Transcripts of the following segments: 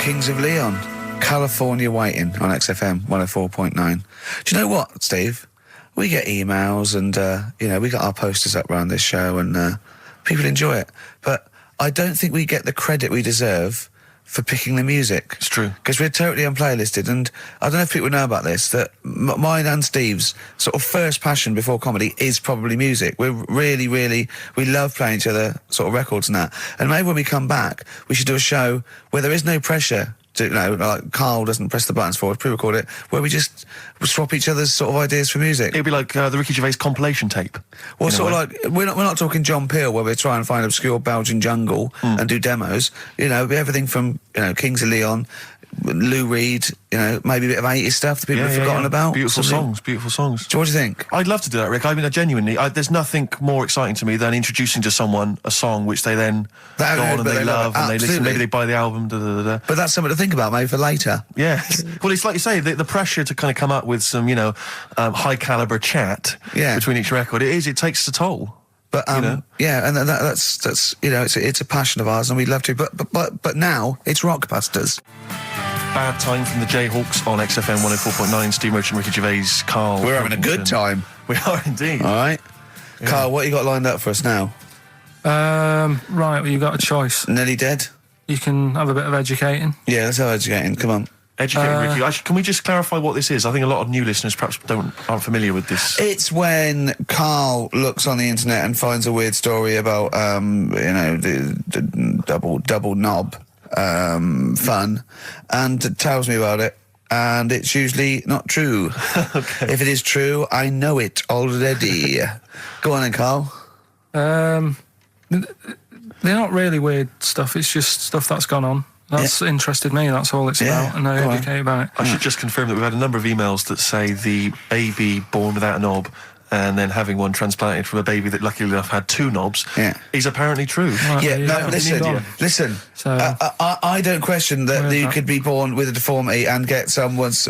Kings of Leon, California Waiting on XFM 104.9. Do you know what, Steve? We get emails and, we got our posters up around this show and people enjoy it. But I don't think we get the credit we deserve for picking the music. It's true. Because we're totally unplaylisted, and I don't know if people know about this, that mine and Steve's sort of first passion before comedy is probably music. We're really, we love playing each other sort of records and that. And maybe when we come back, we should do a show where there is no pressure to, like Carl doesn't press the buttons for us, pre-record it, where we just swap each other's sort of ideas for music. It'd be like the Ricky Gervais compilation tape. Well, sort of like, we're not talking John Peel, where we're trying to find obscure Belgian jungle and do demos. It'd be everything from, Kings of Leon, Lou Reed, maybe a bit of 80s stuff that people have forgotten about. Beautiful songs. What do you think? I'd love to do that, Rick. I mean, genuinely, there's nothing more exciting to me than introducing to someone a song which they then go on and they love and they listen. Maybe they buy the album. But that's something to think about, maybe for later. Yeah. Well, it's like you say, the pressure to kind of come up with some, high caliber chat between each record. It takes a toll. But and that's it's a passion of ours, and we'd love to. But now it's Rockbusters. Bad Time from the Jayhawks on XFM 104.9. Steve Merchant, Ricky Gervais, Karl. We're having a good time. We are indeed. All right, yeah. Karl, what you got lined up for us now? Right, well, you got a choice. Nearly Dead. You can have a bit of educating. Yeah, let's have educating. Come on. Educating, Ricky. Can we just clarify what this is? I think a lot of new listeners perhaps aren't familiar with this. It's when Karl looks on the internet and finds a weird story about, the double knob fun, and tells me about it, and it's usually not true. Okay. If it is true, I know it already. Go on then, Karl. They're not really weird stuff, it's just stuff that's gone on. That's interested me, that's all it's about, and I educate about it. I should just confirm that we've had a number of emails that say the baby born without a knob and then having one transplanted from a baby that luckily enough had two knobs is apparently true. Right, listen. So, I don't question that you could be born with a deformity and get someone's,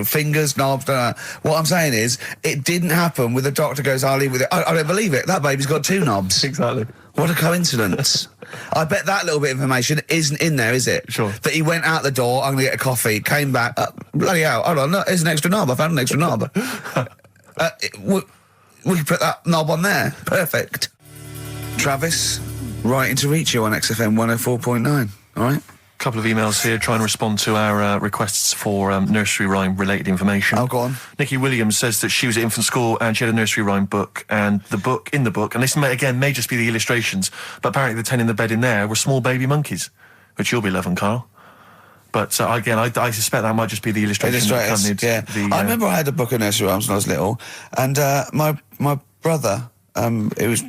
fingers, knobs, What I'm saying is, it didn't happen with the doctor goes, I'll leave with it. I don't believe it. That baby's got two knobs. Exactly. What a coincidence. I bet that little bit of information isn't in there, is it? Sure. That he went out the door, I'm going to get a coffee, came back, bloody hell, hold on, no, here's an extra knob, I found an extra knob. We can put that knob on there. Perfect. Travis, writing to reach you on XFM 104.9, all right? A couple of emails here trying to respond to our requests for nursery rhyme related information. Oh, go on. Nikki Williams says that she was at infant school and she had a nursery rhyme book, and in the book, and this may just be the illustrations, but apparently the 10 in the bed in there were small baby monkeys, which you'll be loving, Karl. But again, I suspect that might just be the illustration that accompanied I remember I had a book of nursery rhymes when I was little, and my brother, he was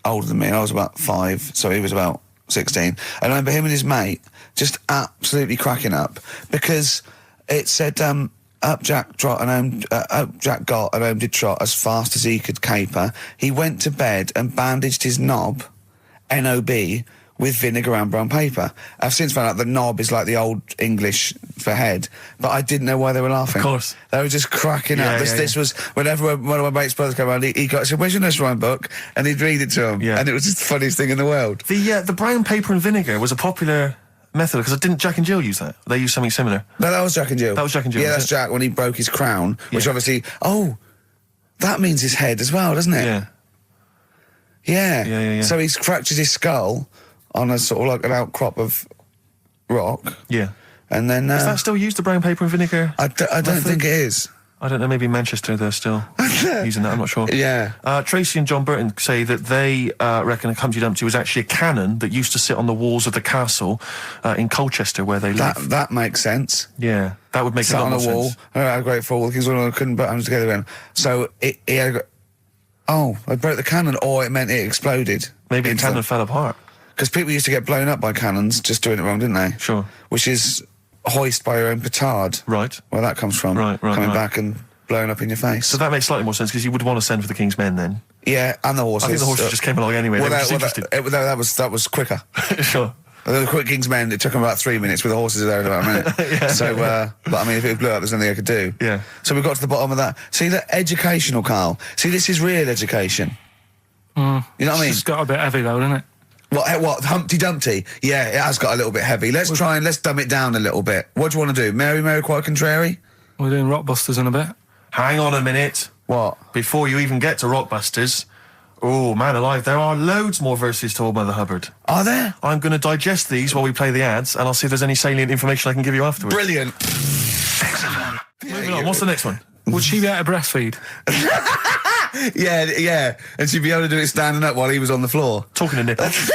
older than me, I was about 5, so he was about 16, and I remember him and his mate just absolutely cracking up, because it said, up Jack got and home did trot as fast as he could caper. He went to bed and bandaged his knob, N-O-B, with vinegar and brown paper. I've since found out the knob is like the old English for head, but I didn't know why they were laughing. Of course. They were just cracking up. This was, whenever one of my mate's brothers came around, he said, where's your nursery rhyme book? And he'd read it to him. Yeah. And it was just the funniest thing in the world. The brown paper and vinegar was a popular method, because didn't Jack and Jill use that? They used something similar. No, that was Jack and Jill. That was Jack and Jill. Yeah, that's Jack when he broke his crown, which obviously, that means his head as well, doesn't it? Yeah. So he's fractured his skull on a sort of like an outcrop of rock. Yeah. And then... is that still used, the brown paper and vinegar? I don't think it is. I don't know, maybe in Manchester they're still using that, I'm not sure. Yeah. Tracy and John Burton say that they reckon a Humpty Dumpty was actually a cannon that used to sit on the walls of the castle in Colchester where they live. That makes sense. Yeah, that would make a lot more sense. Sat on a wall, I had a great fall, the King's One couldn't put hands together again. So he had they broke the cannon, or it meant it exploded. Maybe the cannon fell apart. Because people used to get blown up by cannons just doing it wrong, didn't they? Sure. Which is hoist by your own petard. Right. Where that comes from. Right. Coming back and blowing up in your face. So that makes slightly more sense, because you would want to send for the King's Men then. Yeah, and the horses. I think the horses just came along anyway. That was quicker. Sure. The quick King's Men, it took them about 3 minutes, with the horses there in about a minute. So, but I mean, if it blew up, there's nothing I could do. Yeah. So we got to the bottom of that. See, that educational, Karl. See, this is real education. You know what I mean? It's got a bit heavy though, doesn't it? What? Humpty Dumpty? Yeah, it has got a little bit heavy. Let's dumb it down a little bit. What do you want to do? Mary, quite contrary? We're doing Rockbusters in a bit. Hang on a minute. What? Before you even get to Rockbusters, oh, man alive, there are loads more verses to Old Mother Hubbard. Are there? I'm going to digest these while we play the ads, and I'll see if there's any salient information I can give you afterwards. Brilliant. Moving on, what's the next one? Would she be able to breastfeed? Yeah. And she'd be able to do it standing up while he was on the floor. Talking of nipples.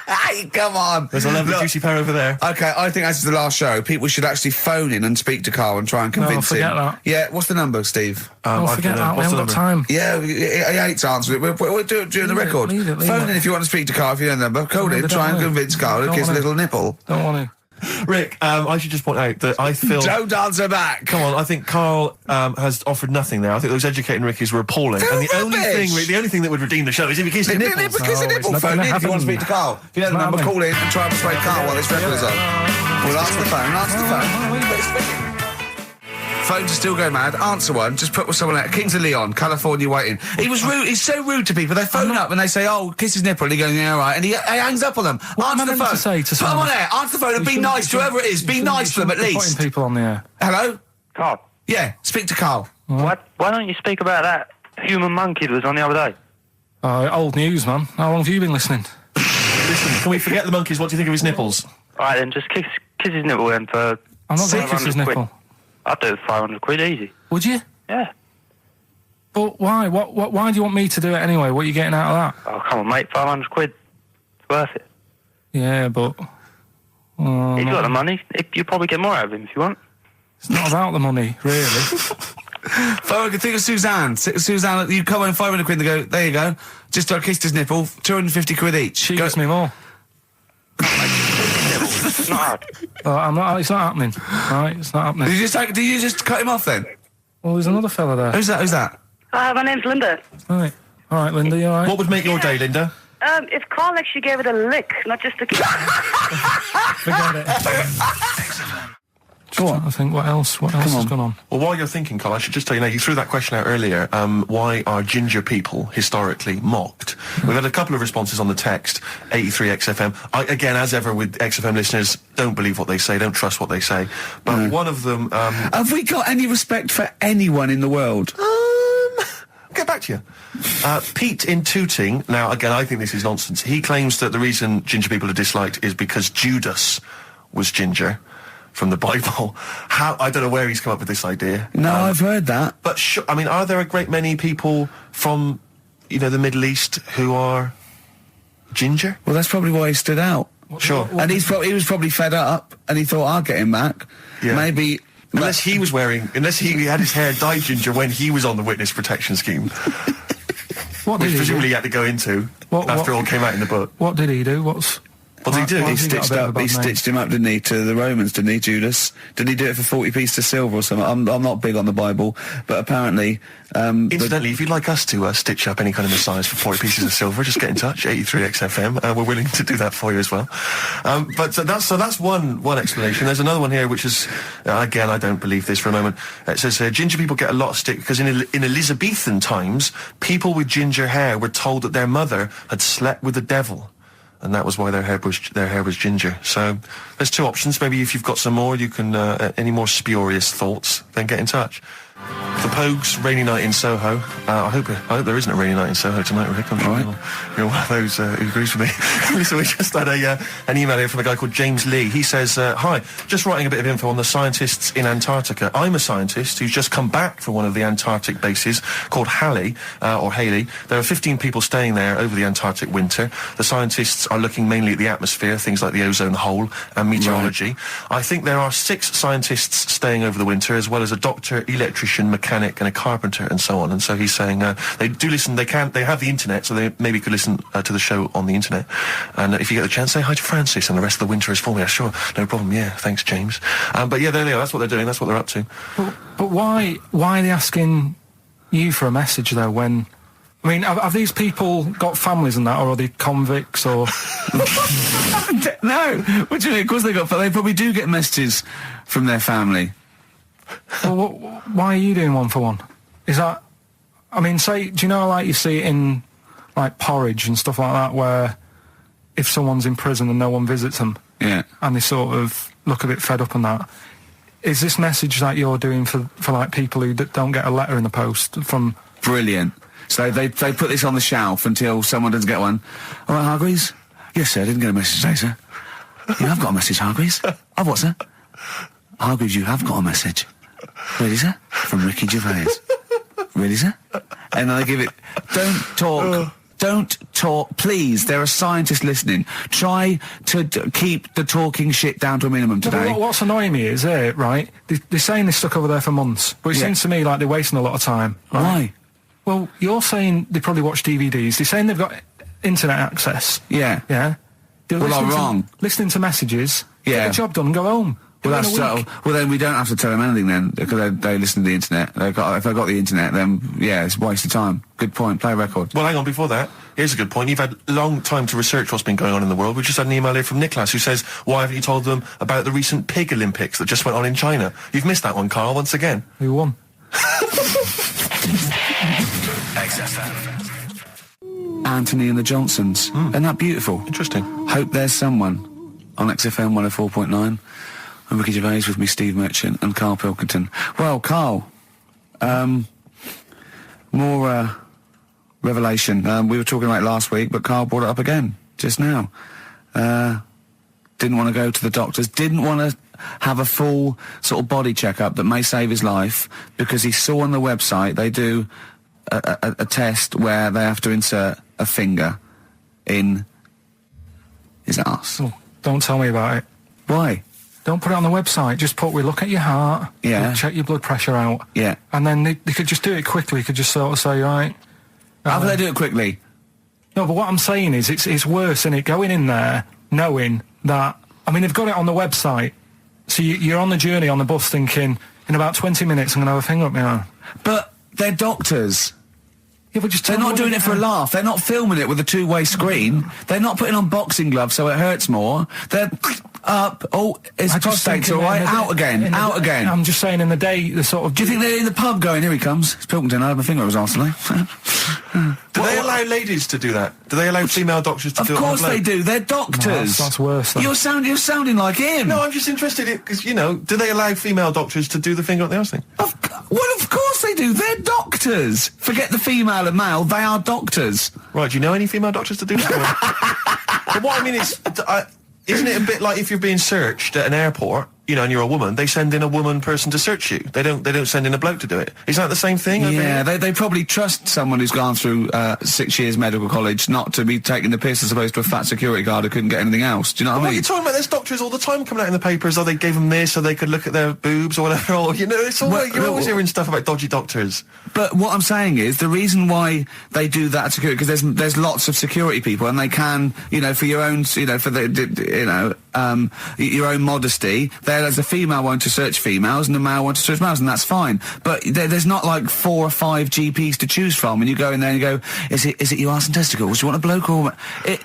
Hey, come on. There's a lovely juicy pair over there. Okay, I think that's the last show. People should actually phone in and speak to Carl and try and convince him. forget that. Yeah, what's the number, Steve? Forget that. We haven't got time. Yeah, he hates answering it. We'll do it during the record. Leave it. Phone in if you want to speak to Carl, if you know the number. Call in, try and convince Carl to kiss a little nipple. Don't want to. Rick, I should just point out that I feel... Don't answer back! Come on, I think Carl has offered nothing there. I think those educating Rickies were appalling. They're and the only rubbish. thing that would redeem the show is if he kissed the nipples. Kiss the nipple. it's not Phone gonna in if you want to happen. speak to Carl. If you know the number, call in and try and persuade Carl while this record is on. We'll answer the phone. Phones are still going mad. Answer one. Just put with someone out. Kings of Leon, California waiting. He was rude. He's so rude to people. They phone up and they say, "Oh, kiss his nipple." And he goes, "Yeah, all right." And he hangs up on them. Answer the phone. To say to put them on air. Answer the phone and be nice to whoever it is. Be nice to them at least. Putting people on the air. Hello. Carl, Yeah. Speak to Carl. why don't you speak about that human monkey that was on the other day? Old news, man. How long have you been listening? Listen, can we forget the monkeys? What do you think of his nipples? All right, then just kiss his nipple then for... I'm not going to kiss his 500 quid. nipple. I'd do it for 500 quid easy. Would you? Yeah. But why? Why do you want me to do it anyway? What are you getting out of that? Oh, come on, mate, 500 quid. It's worth it. Yeah, but... He's got the money. You'll probably get more out of him if you want. It's not about the money, really. If I could think of Suzanne. Suzanne, you come home 500 quid and go, there you go. Just kissed his nipple, 250 quid each. She gives me more. It's not hard. It's not happening. Right, it's not happening. Did you just cut him off then? Well, there's another fella there. Who's that? My name's Linda. Right. All right, Linda, you all right? What would make your day, Linda? If Carl actually gave it a lick, not just a kiss. Forget it. Go on. I think what else has gone on? Well, while you're thinking, Carl, I should just tell you now, you threw that question out earlier, why are ginger people historically mocked? We've had a couple of responses on the text, 83XFM. Again, as ever with XFM listeners, don't believe what they say, don't trust what they say. But one of them... Have we got any respect for anyone in the world? I'll get back to you. Pete in Tooting, now, again, I think this is nonsense. He claims that the reason ginger people are disliked is because Judas was ginger. From the Bible. I don't know where he's come up with this idea. No, I've heard that. But are there a great many people from, the Middle East who are ginger? Well, that's probably why he stood out. Sure. And he was probably fed up, and he thought, I'll get him back. Yeah. Maybe... Unless he had his hair dyed ginger when he was on the witness protection scheme. Which presumably he had to go into after all came out in the book. What did he do? What did he do? He stitched him up, didn't he, to the Romans, didn't he, Judas? Did he do it for 40 pieces of silver or something? I'm not big on the Bible, but apparently... Incidentally, if you'd like us to stitch up any kind of Messiahs for 40 pieces of silver, just get in touch, 83XFM. We're willing to do that for you as well. But that's one explanation. There's another one here, which is, again, I don't believe this for a moment. It says, ginger people get a lot of stick because in Elizabethan times, people with ginger hair were told that their mother had slept with the devil. And that was why their hair was ginger. So there's two options. Maybe if you've got some more, you can any more spurious thoughts, then get in touch. The Pogues, Rainy Night in Soho. I hope there isn't a rainy night in Soho tonight, Rick. I'm sure you're one of those who agrees with me. Listen, we just had an email here from a guy called James Lee. He says, hi, just writing a bit of info on the scientists in Antarctica. I'm a scientist who's just come back from one of the Antarctic bases called Halley. There are 15 people staying there over the Antarctic winter. The scientists are looking mainly at the atmosphere, things like the ozone hole and meteorology. Right. I think there are 6 scientists staying over the winter, as well as a doctor, electrician, mechanic and a carpenter and so on. And so he's saying they do listen, they have the internet, so they maybe could listen to the show on the internet. And if you get the chance, say hi to Francis and the rest of the winter is for me. Sure, no problem. Yeah, thanks, James. But yeah, there they are. That's what they're doing. That's what they're up to. But why are they asking you for a message though? When I mean, have these people got families and that, or are they convicts or? No, what do you mean? Of course they probably do get messages from their family. Well, why are you doing one for one? Is that... I mean, do you know, like you see it in, like porridge and stuff like that, where if someone's in prison and no one visits them, and they sort of look a bit fed up and that. Is this message that you're doing for like people who don't get a letter in the post from? Brilliant. So they put this on the shelf until someone doesn't get one. All right, Hargreaves? Yes, sir, I didn't get a message today, sir. You have got a message, Hargreaves. I've what, sir? Hargreaves, you have got a message. Really, sir? From Ricky Gervais. Really, sir? And then they give it... Don't talk, please. There are scientists listening. Try to keep the talking shit down to a minimum today. What's annoying me is, right, they're saying this stuck over there for months, but it seems to me like they're wasting a lot of time. Right? Why? Well, you're saying they probably watch DVDs. They're saying they've got internet access. Yeah. Yeah? They're wrong. Listening to messages. Yeah. Get the job done and go home. Well, then we don't have to tell them anything then, because they listen to the internet. If they've got the internet, then, it's a waste of time. Good point. Play a record. Well, hang on, before that, here's a good point. You've had a long time to research what's been going on in the world. We just had an email here from Nicholas who says, why haven't you told them about the recent Pig Olympics that just went on in China? You've missed that one, Carl, once again. Who won? XFM. Anthony and the Johnsons. Isn't that beautiful? Interesting. Hope There's Someone on XFM 104.9. I'm Ricky Gervais with me, Steve Merchant, and Karl Pilkington. Well, Karl, more revelation. We were talking about it last week, but Karl brought it up again, just now. Didn't want to go to the doctors, didn't want to have a full sort of body checkup that may save his life, because he saw on the website they do a test where they have to insert a finger in his arse. Oh, don't tell me about it. Why? Don't put it on the website. Just we look at your heart. Yeah. Check your blood pressure out. Yeah. And then they could just do it quickly. Could just sort of say, right. How do they do it quickly? No, but what I'm saying is it's worse, isn't it? Going in there knowing that, I mean, they've got it on the website. So you're on the journey on the bus thinking, in about 20 minutes I'm going to have a finger up my arm. But they're doctors. Yeah, but just They're not doing it for a laugh. They're not filming it with a two-way screen. They're not putting on boxing gloves so it hurts more. They're up. Oh, his prostate's all right. Out again. Out again. I'm just saying, in the day, the sort of... Do you think they're in the pub going, here he comes? It's Pilkington. I had my finger up his arse today. Do they allow ladies to do that? Do they allow female doctors to do it? Of course they do. They're doctors. No, that's worse. Then. You're sounding like him. No, I'm just interested in, because, do they allow female doctors to do the finger up the arse thing? Well, of course they do. They're doctors. Forget the female and male. They are doctors. Right, do you know any female doctors to do that? But what I mean is, isn't it a bit like if you're being searched at an airport, and you're a woman, they send in a woman person to search you. They don't send in a bloke to do it. Is that the same thing? Yeah, they probably trust someone who's gone through 6 years medical college not to be taking the piss as opposed to a fat security guard who couldn't get anything else. Do you know what I mean? You're talking about there's doctors all the time coming out in the papers, they gave them this so they could look at their boobs or whatever, or, it's all, you're always hearing stuff about dodgy doctors. But what I'm saying is, the reason why they do that security, because there's lots of security people, and they can, for your own, for the, your own modesty, there's a female one to search females and a male one to search males, and that's fine. But there's not like 4 or 5 GPs to choose from, and you go in there and you go, is it your arse and testicles? Do you want a bloke or...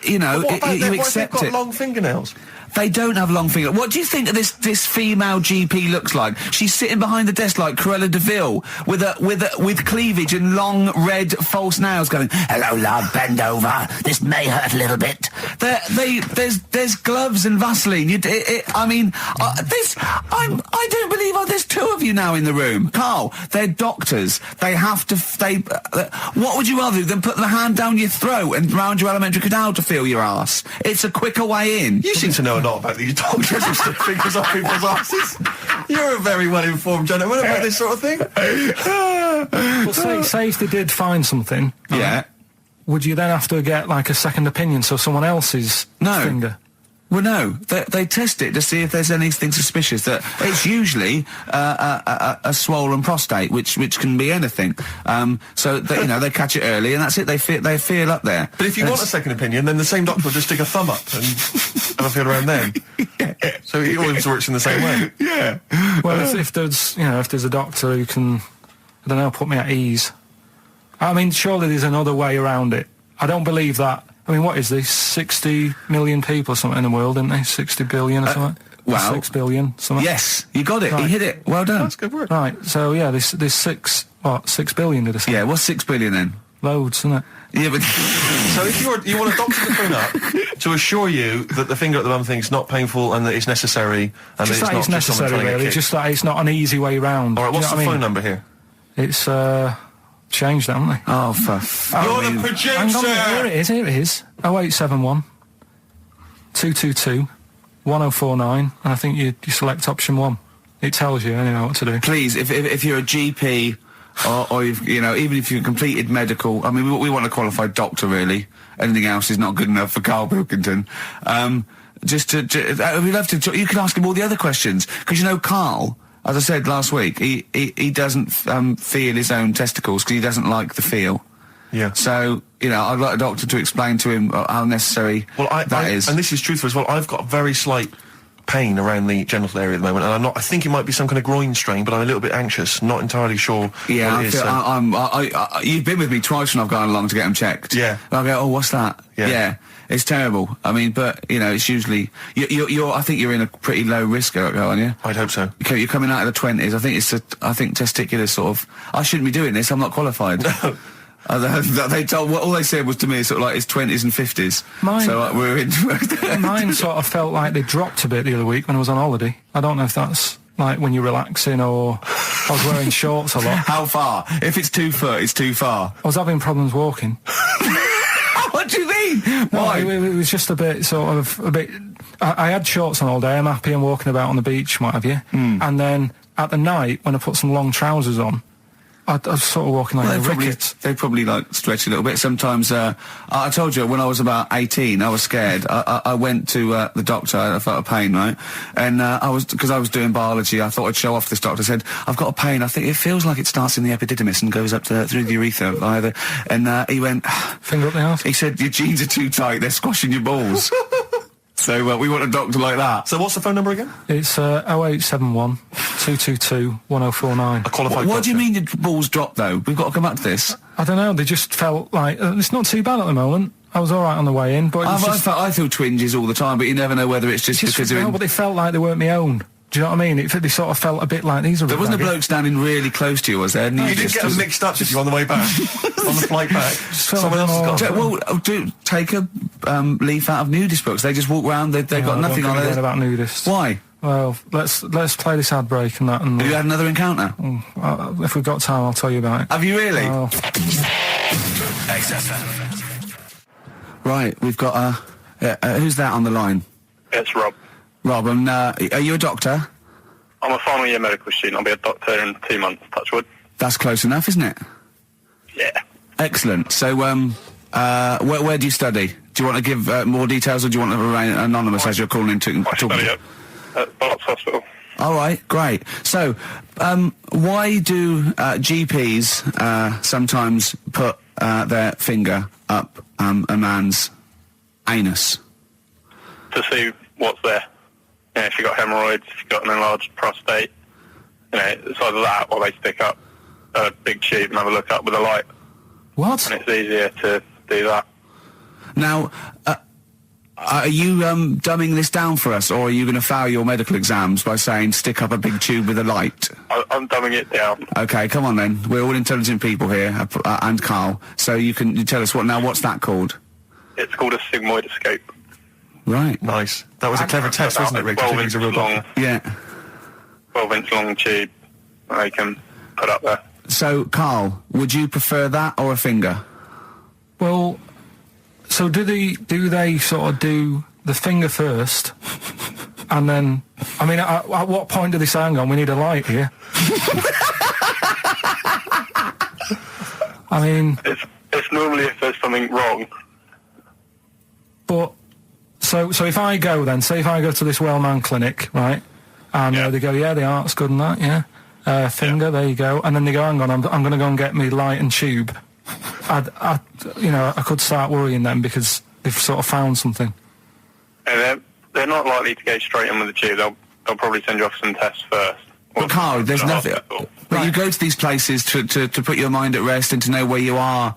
you accept what if they've got it. long fingernails? They don't have long fingers. What do you think this female GP looks like? She's sitting behind the desk like Cruella de Vil with cleavage and long red false nails, going, "Hello, love, bend over. This may hurt a little bit." There's gloves and Vaseline. I don't believe there's 2 of you now in the room, Karl. They're doctors. They have to. What would you rather do than put the hand down your throat and round your alimentary canal to feel your ass? It's a quicker way in. You seem to know a lot about these doctors who stick fingers up people's asses. You're a very well-informed gentleman about this sort of thing. Well, say if they did find something, Yeah. Would you then have to get like a second opinion, so someone else's finger? Well, no. They test it to see if there's anything suspicious. That it's usually a swollen prostate, which can be anything. So they catch it early, and that's it. They feel up there. But if you want a second opinion, then the same doctor will just stick a thumb up and have a feel around then. Yeah. So it always works in the same way. Yeah. Well, if there's a doctor who can, I don't know, put me at ease. I mean, surely there's another way around it. I don't believe that. I mean, what is this? 60 million people or something in the world, isn't they? 60 billion or something? Well, 6 billion, something? Yes, you got it. Right. You hit it. Well done. That's good work. Right, so yeah, there's 6 billion, did I say? Yeah, what's 6 billion then? Loads, isn't it? Yeah, but So if you want a doctor to phone up to assure you that the finger at the bum thing's not painful and that it's necessary and Just that that it's it's not just someone necessary, trying to get really. kicked. Just that it's not an easy way round. All right, what's Do the you know what I phone mean? number here? It's changed, haven't they? oh, You're the producer! Hang on, here it is. 0871 222 1049, and I think you select option 1. It tells you anyway what to do. please, if you're a GP or you've, you know, even if you've completed medical, I mean, we want a qualified doctor, really. Anything else is not good enough for Karl Pilkington. We'd love to. You can ask him all the other questions because you know, Karl, as I said last week, he doesn't feel his own testicles because he doesn't like the feel. Yeah. So, you know, I'd like a doctor to explain to him how necessary that is. And this is truthful as well. I've got very slight pain around the genital area at the moment, and I think it might be some kind of groin strain, but I'm a little bit anxious, not entirely sure Yeah, what it is. you've been with me twice when I've gone along to get them checked. Yeah. And I go, oh, what's that? Yeah. It's terrible. I mean, but, you know, it's usually... You're I think you're in a pretty low risk, aren't you? I'd hope so. You're coming out of the 20s. I think testicular sort of... I shouldn't be doing this. I'm not qualified. They told... All they said was to me, sort of like, it's 20s and 50s. Mine- So we're in... Mine sort of felt like they dropped a bit the other week when I was on holiday. I don't know if that's like when you're relaxing or I was wearing shorts a lot. How far? If it's 2 foot, it's too far. I was having problems walking. What do you mean? Why? No, it was just a bit, I had shorts on all day, I'm happy, I'm walking about on the beach, what have you. And then at the night, when I put some long trousers on, I was sort of walking like a ricket. They probably like stretch a little bit. Sometimes, I told you when I was about 18, I was scared. I went to the doctor. I felt a pain, right? And because I was doing biology, I thought I'd show off this doctor. I said, I've got a pain. I think it feels like it starts in the epididymis and goes up through the urethra either. And he went, Finger up the arse. he said, your jeans are too tight. They're squashing your balls. So we want a doctor like that. So what's the phone number again? It's 0871 222 1049. A qualified What do you doctor. mean your balls dropped though? We've got to come back to this. I don't know, they just felt like, it's not too bad at the moment. I was alright on the way in, but it was just... I feel twinges all the time, but you never know whether it's just because they're no, in... but they felt like they weren't my own. Do you know what I mean? They sort of felt a bit like these are... There wasn't a bloke standing really close to you, was there? And You didn't get them mixed up, did you, on the way back? On the flight back? felt Someone a bit else has got more- them. Take a leaf out of nudist books. They just walk around. They've got nothing on it. it. About nudists. Why? Well, let's play this ad break and that. And Have you had another encounter? if we've got time, I'll tell you about it. Have you really? Oh. XFM. Right, we've got who's that on the line? It's Rob. Rob, and are you a doctor? I'm a final year medical student. I'll be a doctor in 2 months, touch wood. That's close enough, isn't it? Yeah. Excellent. So, where do you study? Do you want to give more details, or do you want to remain anonymous as you're calling in to I talk? study at Barts Hospital. All right, great. So, why do GPs sometimes put their finger up a man's anus? To see what's there. You know, if you've got hemorrhoids, if you've got an enlarged prostate, you know, it's either that or they stick up a big tube and have a look up with a light. What? And it's easier to do that. Now, are you dumbing this down for us, or are you going to fail your medical exams by saying stick up a big tube with a light? I'm dumbing it down. Okay, come on then. We're all intelligent people here, and Karl. So you tell us what's that called? It's called a sigmoidoscope. Right. Nice. That was a clever test, wasn't it, Rick? I think he's a real doctor. Yeah. 12-inch long tube that they can put up there. So, Karl, would you prefer that or a finger? Well, so do they sort of do the finger first, and then? I mean, at what point do they say, "Hang on, we need a light here"? I mean, It's normally if there's something wrong. but so if I go then, say if I go to this well-known clinic, right, and Yeah. they go, yeah, the art's good and that, yeah, finger, there you go, and then they go, hang on, I'm going to go and get me light and tube. I could start worrying then because they've sort of found something. And they're not likely to go straight in with the tube. They'll probably send you off some tests first. But Carl, there's nothing. But you go to these places to put your mind at rest and to know where you are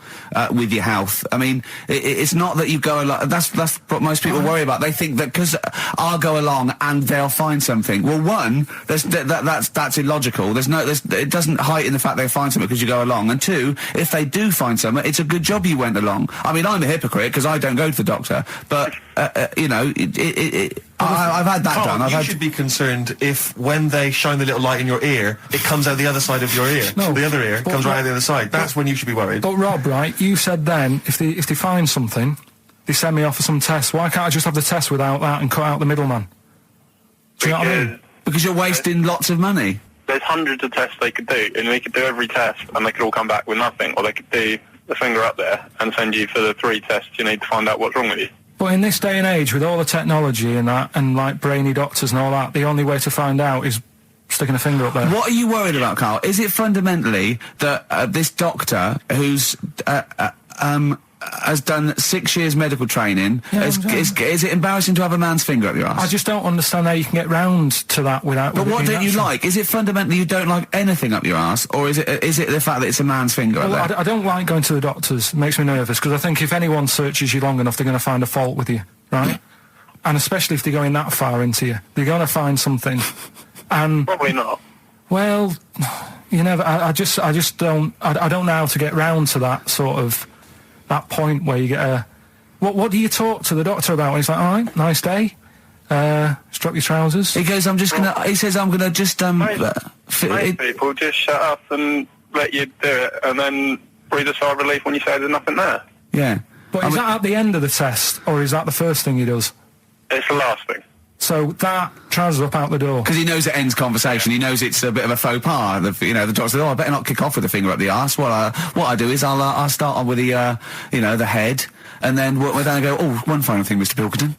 with your health. I mean, it's not that you go along. That's what most people worry about. They think that because I'll go along and they'll find something. Well, one, that's illogical. It doesn't heighten the fact they find something because you go along. And two, if they do find something, it's a good job you went along. I mean, I'm a hypocrite because I don't go to the doctor, but you know, I've had that Carl, done. you should be concerned if when they shine the little light in your ear, it comes out the other side of your ear. No, the other ear comes right out the other side. That's when you should be worried. But Rob, right, you said then, if they find something, they send me off for some tests. Why can't I just have the test without that and cut out the middleman? Do you know what I mean? Because you're wasting lots of money. There's hundreds of tests they could do, and they could do every test, and they could all come back with nothing, or they could do the finger up there and send you for the 3 tests you need to find out what's wrong with you. But in this day and age, with all the technology and that, and like brainy doctors and all that, the only way to find out is sticking a finger up there. What are you worried about, Carl? Is it fundamentally that this doctor who's has done 6 years medical training, is it embarrassing to have a man's finger up your ass? I just don't understand how you can get round to that without... But what don't you like? Is it fundamentally you don't like anything up your ass, or is it the fact that it's a man's finger up there? I don't like going to the doctors. It makes me nervous, because I think if anyone searches you long enough, they're going to find a fault with you, right? And especially if they're going that far into you. They're going to find something. And Probably not. well, you never... I just don't... I don't know how to get round to that sort of... that point where you get a... What do you talk to the doctor about? And he's like, all right, nice day. Strap your trousers. He goes, I'm just gonna... He says, I'm gonna just, Most people just shut up and let you do it, and then breathe a sigh of relief when you say there's nothing there. Yeah. But is that at the end of the test, or is that the first thing he does? It's the last thing. So that trousers up out the door. Because he knows it ends conversation. He knows it's a bit of a faux pas. The doctor says, "Oh, I better not kick off with the finger up the arse." What I do is I'll start on with the the head, and then then I go, "Oh, one final thing, Mr. Pilkington."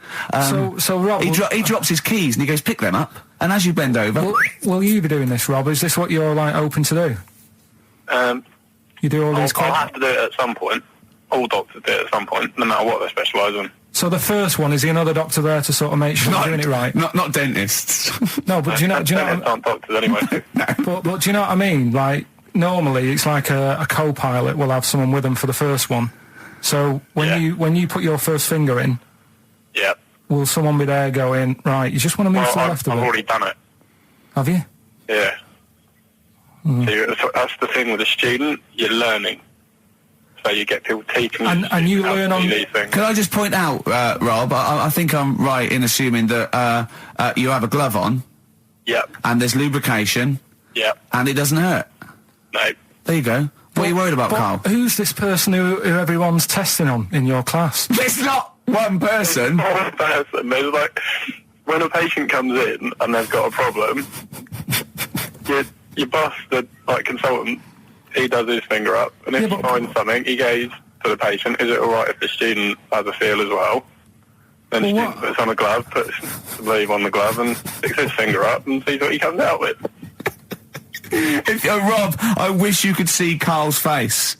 So Rob, he drops his keys and he goes, "Pick them up." And as you bend over, will you be doing this, Rob? Is this what you're like open to do? You do all these. I'll have to do it at some point. All doctors do it at some point, no matter what they specialise in. So the first one, is the another doctor there to sort of make sure you're doing it right? Not dentists. No, but do you know? Dentists aren't doctors anyway. But do you know what I mean? Like, normally it's like a co-pilot will have someone with them for the first one. So when you put your first finger in, Yeah. will someone be there going, right, you just want to move to the left I've of it? already done it. Have you? Yeah. So that's the thing with a student, you're learning. So you get people teaching And you learn on... these things. Can I just point out, Rob, I think I'm right in assuming that you have a glove on, Yep. and there's lubrication, Yep. and it doesn't hurt. No. There you go. What are you worried about, But Carl? who's this person who everyone's testing on in your class? It's not one person. One person. There's like, when a patient comes in and they've got a problem, your boss, the consultant, he does his finger up, and if he finds something, he goes to the patient, is it alright if the student has a feel as well? Then the student puts on a glove, puts the sleeve on the glove, and sticks his finger up and sees what he comes out with. Rob, I wish you could see Carl's face.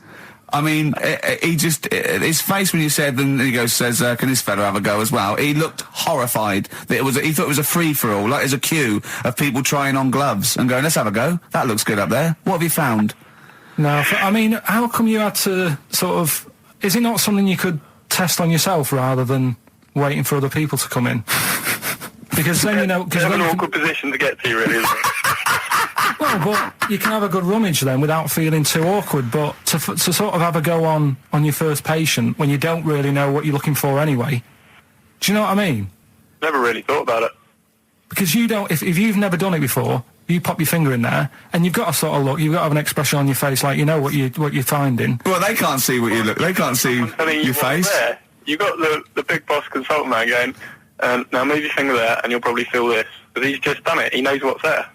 I mean, his face when you said, and he says, can this fella have a go as well? He looked horrified. That he thought it was a free-for-all, like there's a queue of people trying on gloves and going, let's have a go. That looks good up there. What have you found? No, I mean, how come you had to sort of... Is it not something you could test on yourself rather than waiting for other people to come in? Because then, you know... It's an awkward position to get to, really, isn't it? Well, but you can have a good rummage then without feeling too awkward, but to sort of have a go on your first patient when you don't really know what you're looking for anyway, do you know what I mean? Never really thought about it. Because you don't... If you've never done it before... You pop your finger in there, and you've got to sort of look. You've got to have an expression on your face, like you know what you're finding. Well, they can't see what you look. They can't see your face. There. You got the big boss consultant man going, now move your finger there, and you'll probably feel this. Because he's just done it. He knows what's there.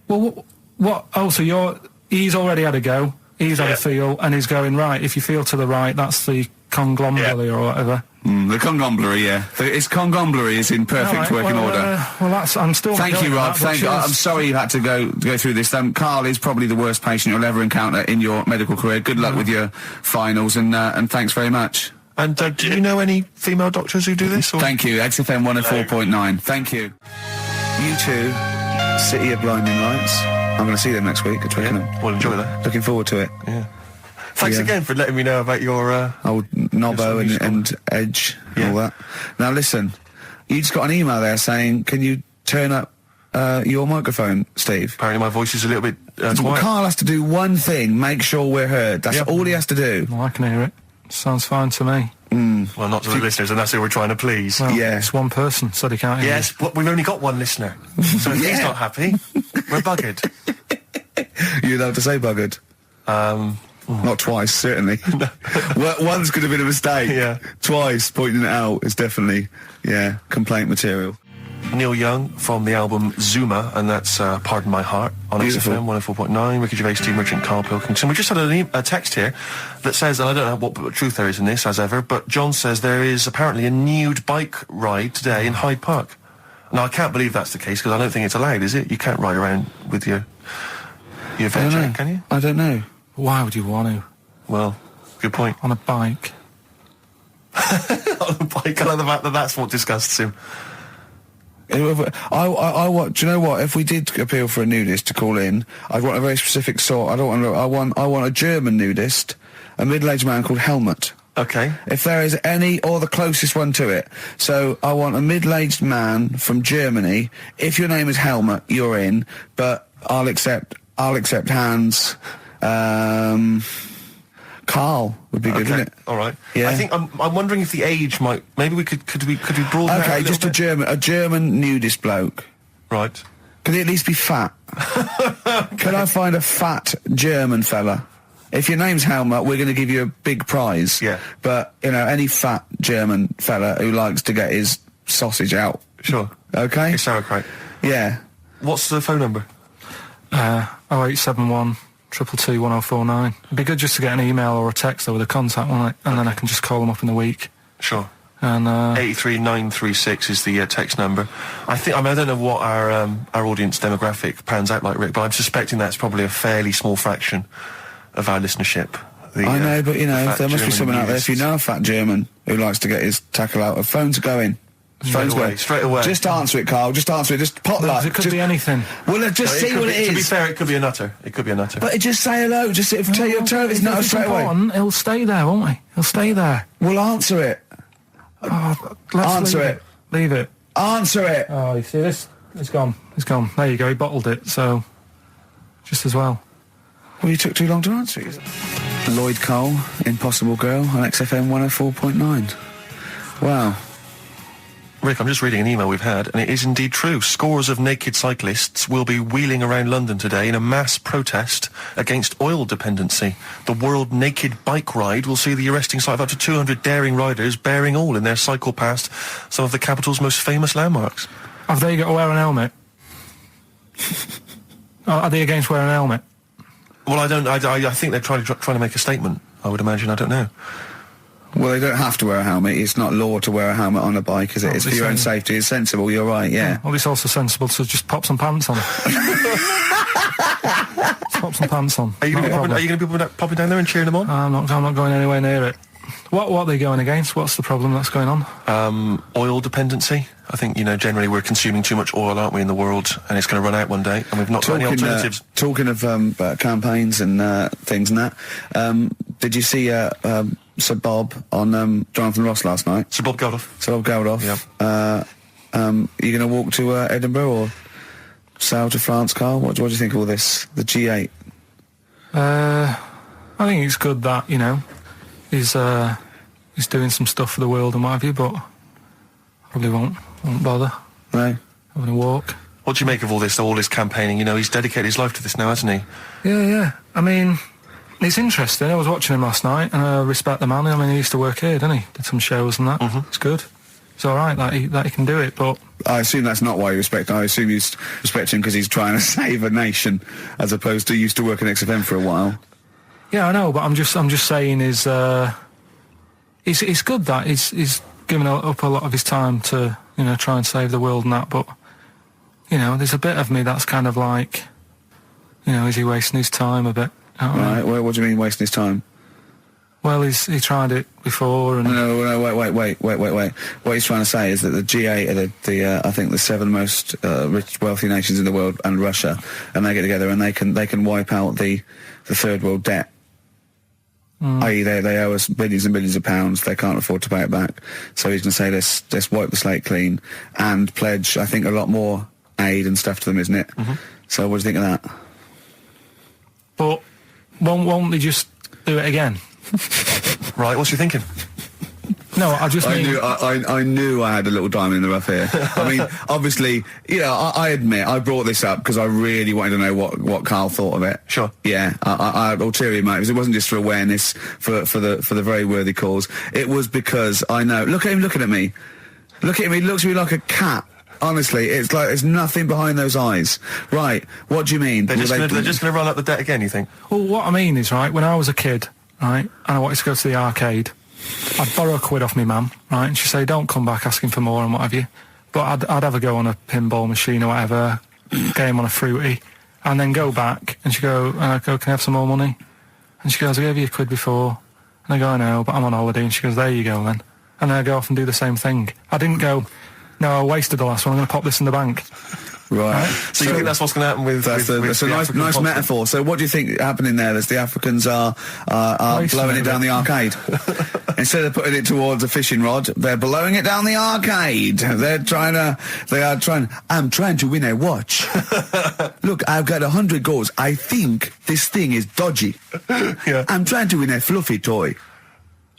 Well, what? Oh, so he's already had a go. He's had a feel, and he's going right. If you feel to the right, that's the conglomerate or whatever. The conglomerate, yeah. Its conglomerate is in perfect working order. Well, I'm still... Thank you, Rob. I'm sorry you had to go through this. Carl is probably the worst patient you'll ever encounter in your medical career. Good luck with your finals, and thanks very much. And do you know any female doctors who do this? Or? Thank you. XFM 104.9. Thank you. You too. City of Blinding Lights. I'm going to see them next week at Twickenham. Yeah, well, enjoy that. Looking forward to it. Yeah. Thanks Yeah. again for letting me know about your... Old Nobbo Yes, and Edge and Yeah. all that. Now listen, you just got an email there saying, can you turn up your microphone, Steve? Apparently my voice is a little bit Well, quiet. Carl has to do one thing, make sure we're heard. That's Yep. all he has to do. Well, I can hear it. Sounds fine to me. Well, not to the listeners, and that's who we're trying to please. Well, Yeah. It's one person said he can't hear Yes, but we've only got one listener. So if he's Yeah. not happy, we're buggered. You're allowed to say buggered. Not twice, certainly. Once could have been a mistake. Yeah. Twice, pointing it out is definitely, complaint material. Neil Young from the album Zuma, and that's Pardon My Heart on Beautiful. XFM 104.9. Ricky Gervais, Steve Merchant, Karl Pilkington. We just had a text here that says, and I don't know what truth there is in this, as ever, but John says there is apparently a nude bike ride today in Hyde Park. Now, I can't believe that's the case, because I don't think it's allowed, is it? You can't ride around with your I don't veg, know. can you? I don't know. Why would you want to? Well, good point. On a bike? On a bike, I like the fact that that's what disgusts him. I want. Do you know what? If we did appeal for a nudist to call in, I'd want a very specific sort. I don't want. I want a German nudist, a middle-aged man called Helmut. Okay. If there is any, or the closest one to it. So I want a middle-aged man from Germany. If your name is Helmut, you're in. But I'll accept Hans. Carl would be good, Okay. wouldn't it? All right. Yeah. I think I'm wondering if the age might. Maybe we could we broaden it out Okay, a just a little bit? German nudist bloke. Right. Could he at least be fat? Could I find a fat German fella? If your name's Helmut, we're going to give you a big prize. Yeah. But, any fat German fella who likes to get his sausage out. Sure. Okay? It's sauerkraut. Yeah. What's the phone number? 0871 222 1049. It'd be good just to get an email or a text with a contact on it, and then I can just call them up in the week. Sure. And 83936 is the text number. I don't know what our audience demographic pans out like, Rick, but I'm suspecting that's probably a fairly small fraction of our listenership. I know, but, the fat there must be German someone out there. If you nudists. know a fat German who likes to get his tackle out, phones are going. Straight away. Just answer it, Carl. Just answer it. Just potluck. it could be anything. Well, just see what it is. To be fair, it could be a nutter. It could be a nutter. But just say hello. Just tell your turn. It's not If straight away. important, he'll stay there, won't he? He'll stay there. Well, answer it. Let's Answer leave it. Leave it. Answer it. Oh, you see this? It's gone. It's gone. There you go. He bottled it, so just as well. Well, you took too long to answer it. Lloyd Cole, Impossible Girl, on XFM 104.9. Wow. Rick, I'm just reading an email we've had, and it is indeed true. Scores of naked cyclists will be wheeling around London today in a mass protest against oil dependency. The World Naked Bike Ride will see the arresting sight of up to 200 daring riders bearing all in their cycle past some of the capital's most famous landmarks. Have they got to wear an helmet? Are they against wearing a helmet? Well, I think they're trying to make a statement, I would imagine. I don't know. Well, they don't have to wear a helmet. It's not law to wear a helmet on a bike, is it? Oh, It's for it's your own saying- safety. It's sensible. You're right, yeah. Well, it's also sensible to just pop some pants on. Just pop some pants on. Are you Not a going problem. to be popping down there and cheering them on? I'm not going anywhere near it. What are they going against? What's the problem that's going on? Oil dependency. I think, generally we're consuming too much oil, aren't we, in the world, and it's going to run out one day, and we've not got any alternatives. Talking of campaigns and things and that, did you see Sir Bob on Jonathan Ross last night? Sir Bob Geldof. Sir Bob Geldof. Yep. Are you going to walk to Edinburgh or sail to France, Carl? What do you think of all this? The G8? I think it's good that, he's doing some stuff for the world and what have you, but probably won't bother No? having a walk. What do you make of all this campaigning? He's dedicated his life to this now, hasn't he? Yeah. I mean, it's interesting. I was watching him last night, and I respect the man. I mean, he used to work here, didn't he? Did some shows and that. It's good. It's all right that he can do it, but I assume that's not why you respect him. I assume you respect him because he's trying to save a nation, as opposed to he used to work in XFM for a while. yeah, I know. But I'm just saying is it's good that he's given up a lot of his time to try and save the world and that. But there's a bit of me that's kind of like, is he wasting his time a bit? You know what I mean? Right? What do you mean wasting his time? Well, he tried it before, and No, wait. What he's trying to say is that the G8 are I think the 7 most wealthy nations in the world, and Russia, and they get together and they can wipe out the third world debt. I.e., they owe us billions and billions of pounds. They can't afford to pay it back. So he's going to say, let's wipe the slate clean and pledge, I think, a lot more aid and stuff to them, isn't it? So what do you think of that? But won't they just do it again? Right, what's you thinking? No, I just mean... I knew I had a little diamond in the rough here. I mean, obviously, you know, I admit I brought this up because I really wanted to know what Karl thought of it. Sure. Yeah, I had ulterior motives. It wasn't just for awareness, for the very worthy cause. It was because I know. Look at him looking at me. Look at him. He looks at me like a cat. Honestly, it's like there's nothing behind those eyes. Right? What do you mean? They're just going to run up the debt again, you think? Well, what I mean is, right, when I was a kid, right, and I wanted to go to the arcade, I'd borrow £1 off my mum, right, and she'd say, don't come back asking for more and what have you. But I'd have a go on a pinball machine or whatever, game on a fruity, and then go back, and she'd go, can I have some more money? And she goes, I gave you £1 before. And I go, I know, but I'm on holiday. And she goes, there you go then. And then I go off and do the same thing. I didn't go, no, I wasted the last one, I'm going to pop this in the bank. Right. So you think that's what's going to happen with... That's a nice metaphor. So what do you think happening there? Is the Africans are blowing it down the arcade? Instead of putting it towards a fishing rod, they're blowing it down the arcade. I'm trying to win a watch. Look, I've got 100 goals. I think this thing is dodgy. Yeah. I'm trying to win a fluffy toy.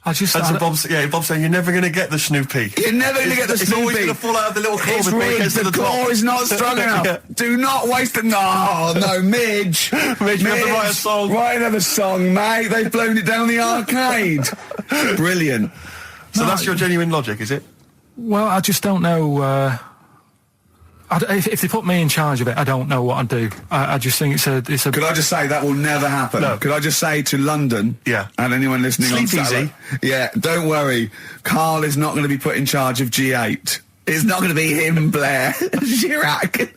Bob's saying you're never going to get the Snoopy. You're never going to get the Snoopy. It's always going to fall out of the little claw It's before it rigged. gets to The the claw top. is not strong enough. Yeah. Do not waste it. No, Midge. Midge, you have to write a song. Write another song, mate. They've blown it down the arcade. Brilliant. So that's your genuine logic, is it? Well, I just don't know... if they put me in charge of it, I don't know what I'd do. I just think it's a... Could I just say that will never happen? No. Could I just say to London, Yeah. and anyone listening on Sleep Saturday, easy. yeah, don't worry. Karl is not going to be put in charge of G8. It's not going to be him, Blair, Chirac.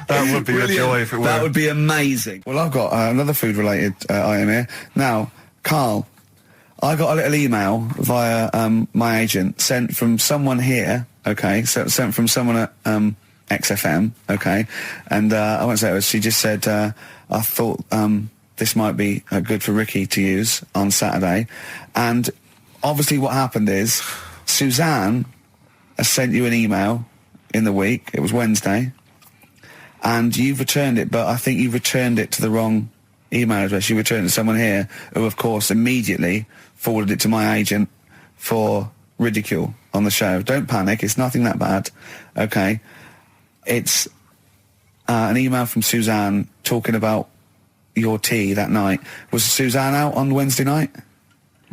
That would be a joy if it were. That would be amazing. Well, I've got another food-related item here. Now, Karl, I got a little email via my agent sent from someone here, okay, so sent from someone at... XFM, okay, and I won't say it was. She just said, I thought this might be good for Ricky to use on Saturday, and obviously what happened is Suzanne has sent you an email in the week. It was Wednesday, and you've returned it, but I think you've returned it to the wrong email address. You returned it to someone here who, of course, immediately forwarded it to my agent for ridicule on the show. Don't panic; it's nothing that bad, okay. It's an email from Suzanne talking about your tea that night. Was Suzanne out on Wednesday night?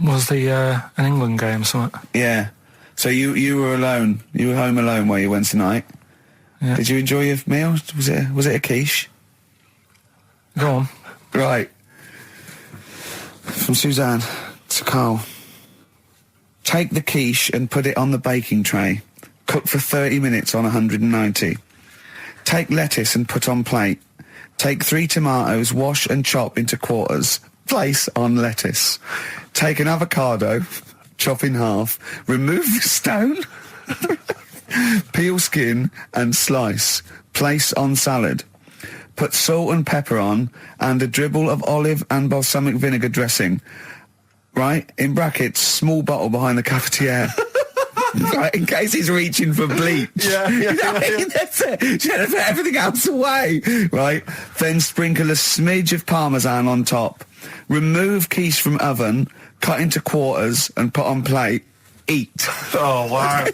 Was the an England game or something? Yeah. So you were alone. You were home alone, were you, Wednesday night? Yeah. Did you enjoy your meal? Was it a quiche? Go on. Right. From Suzanne to Karl. Take the quiche and put it on the baking tray. Cook for 30 minutes on 190. Take lettuce and put on plate. Take 3 tomatoes, wash and chop into quarters. Place on lettuce. Take an avocado, chop in half. Remove the stone. Peel skin and slice. Place on salad. Put salt and pepper on and a dribble of olive and balsamic vinegar dressing. Right? In brackets, small bottle behind the cafetiere. Right, in case he's reaching for bleach. Yeah. That's it. Should have put everything else away. Right, then sprinkle a smidge of parmesan on top. Remove quiche from oven, cut into quarters and put on plate. Eat. Oh, wow.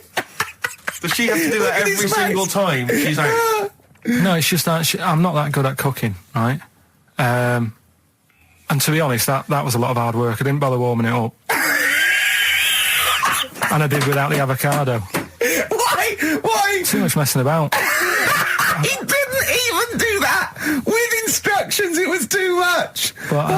Does she have to do that every single time? She's out. No, it's just that I'm not that good at cooking, right? And to be honest, that was a lot of hard work. I didn't bother warming it up. And I did without the avocado. Why? Too much messing about. He didn't even do that with instructions. It was too much. But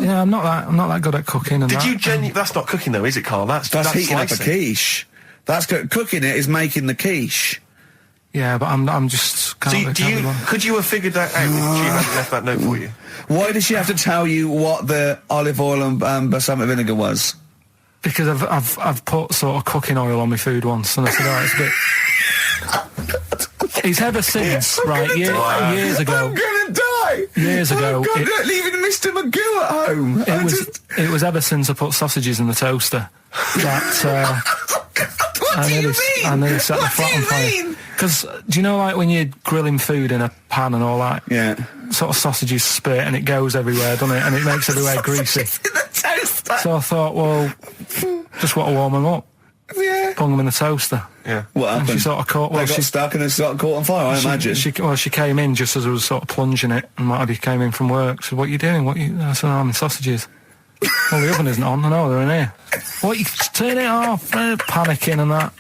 yeah, I'm not that good at cooking. And Did you That's not cooking though, is it, Karl? That's heating up a slicing. quiche. That's cooking it is making the quiche. Yeah, but I'm just Can't be could you have figured that out if she hadn't left that note for you? Why did she have to tell you what the olive oil and balsamic vinegar was? Because I've put sort of cooking oil on my food once, and I said, oh, it's a bit... It's ever since, right, years ago... I'm gonna die! Years ago... Oh, God, leaving Mr. Magoo at home! It was ever since I put sausages in the toaster that... What do you mean? I nearly set the What do flat on you fire. mean? Because, do you know, like, when you're grilling food in a pan and all that? Yeah. Sort of sausages spit and it goes everywhere, doesn't it? And it makes everywhere greasy. In the toaster! So I thought, well, just want to warm them up. Yeah. Bung them in the toaster. Yeah. What And happened? she sort of caught... They Well, got she, stuck and they sort of caught on fire, I imagine. she came in just as I was sort of plunging it, and Matty came in from work. She said, what are you doing? I said, I'm in sausages. Well, the oven isn't on. I know, they're in here. What, you turn it off? Panicking and that.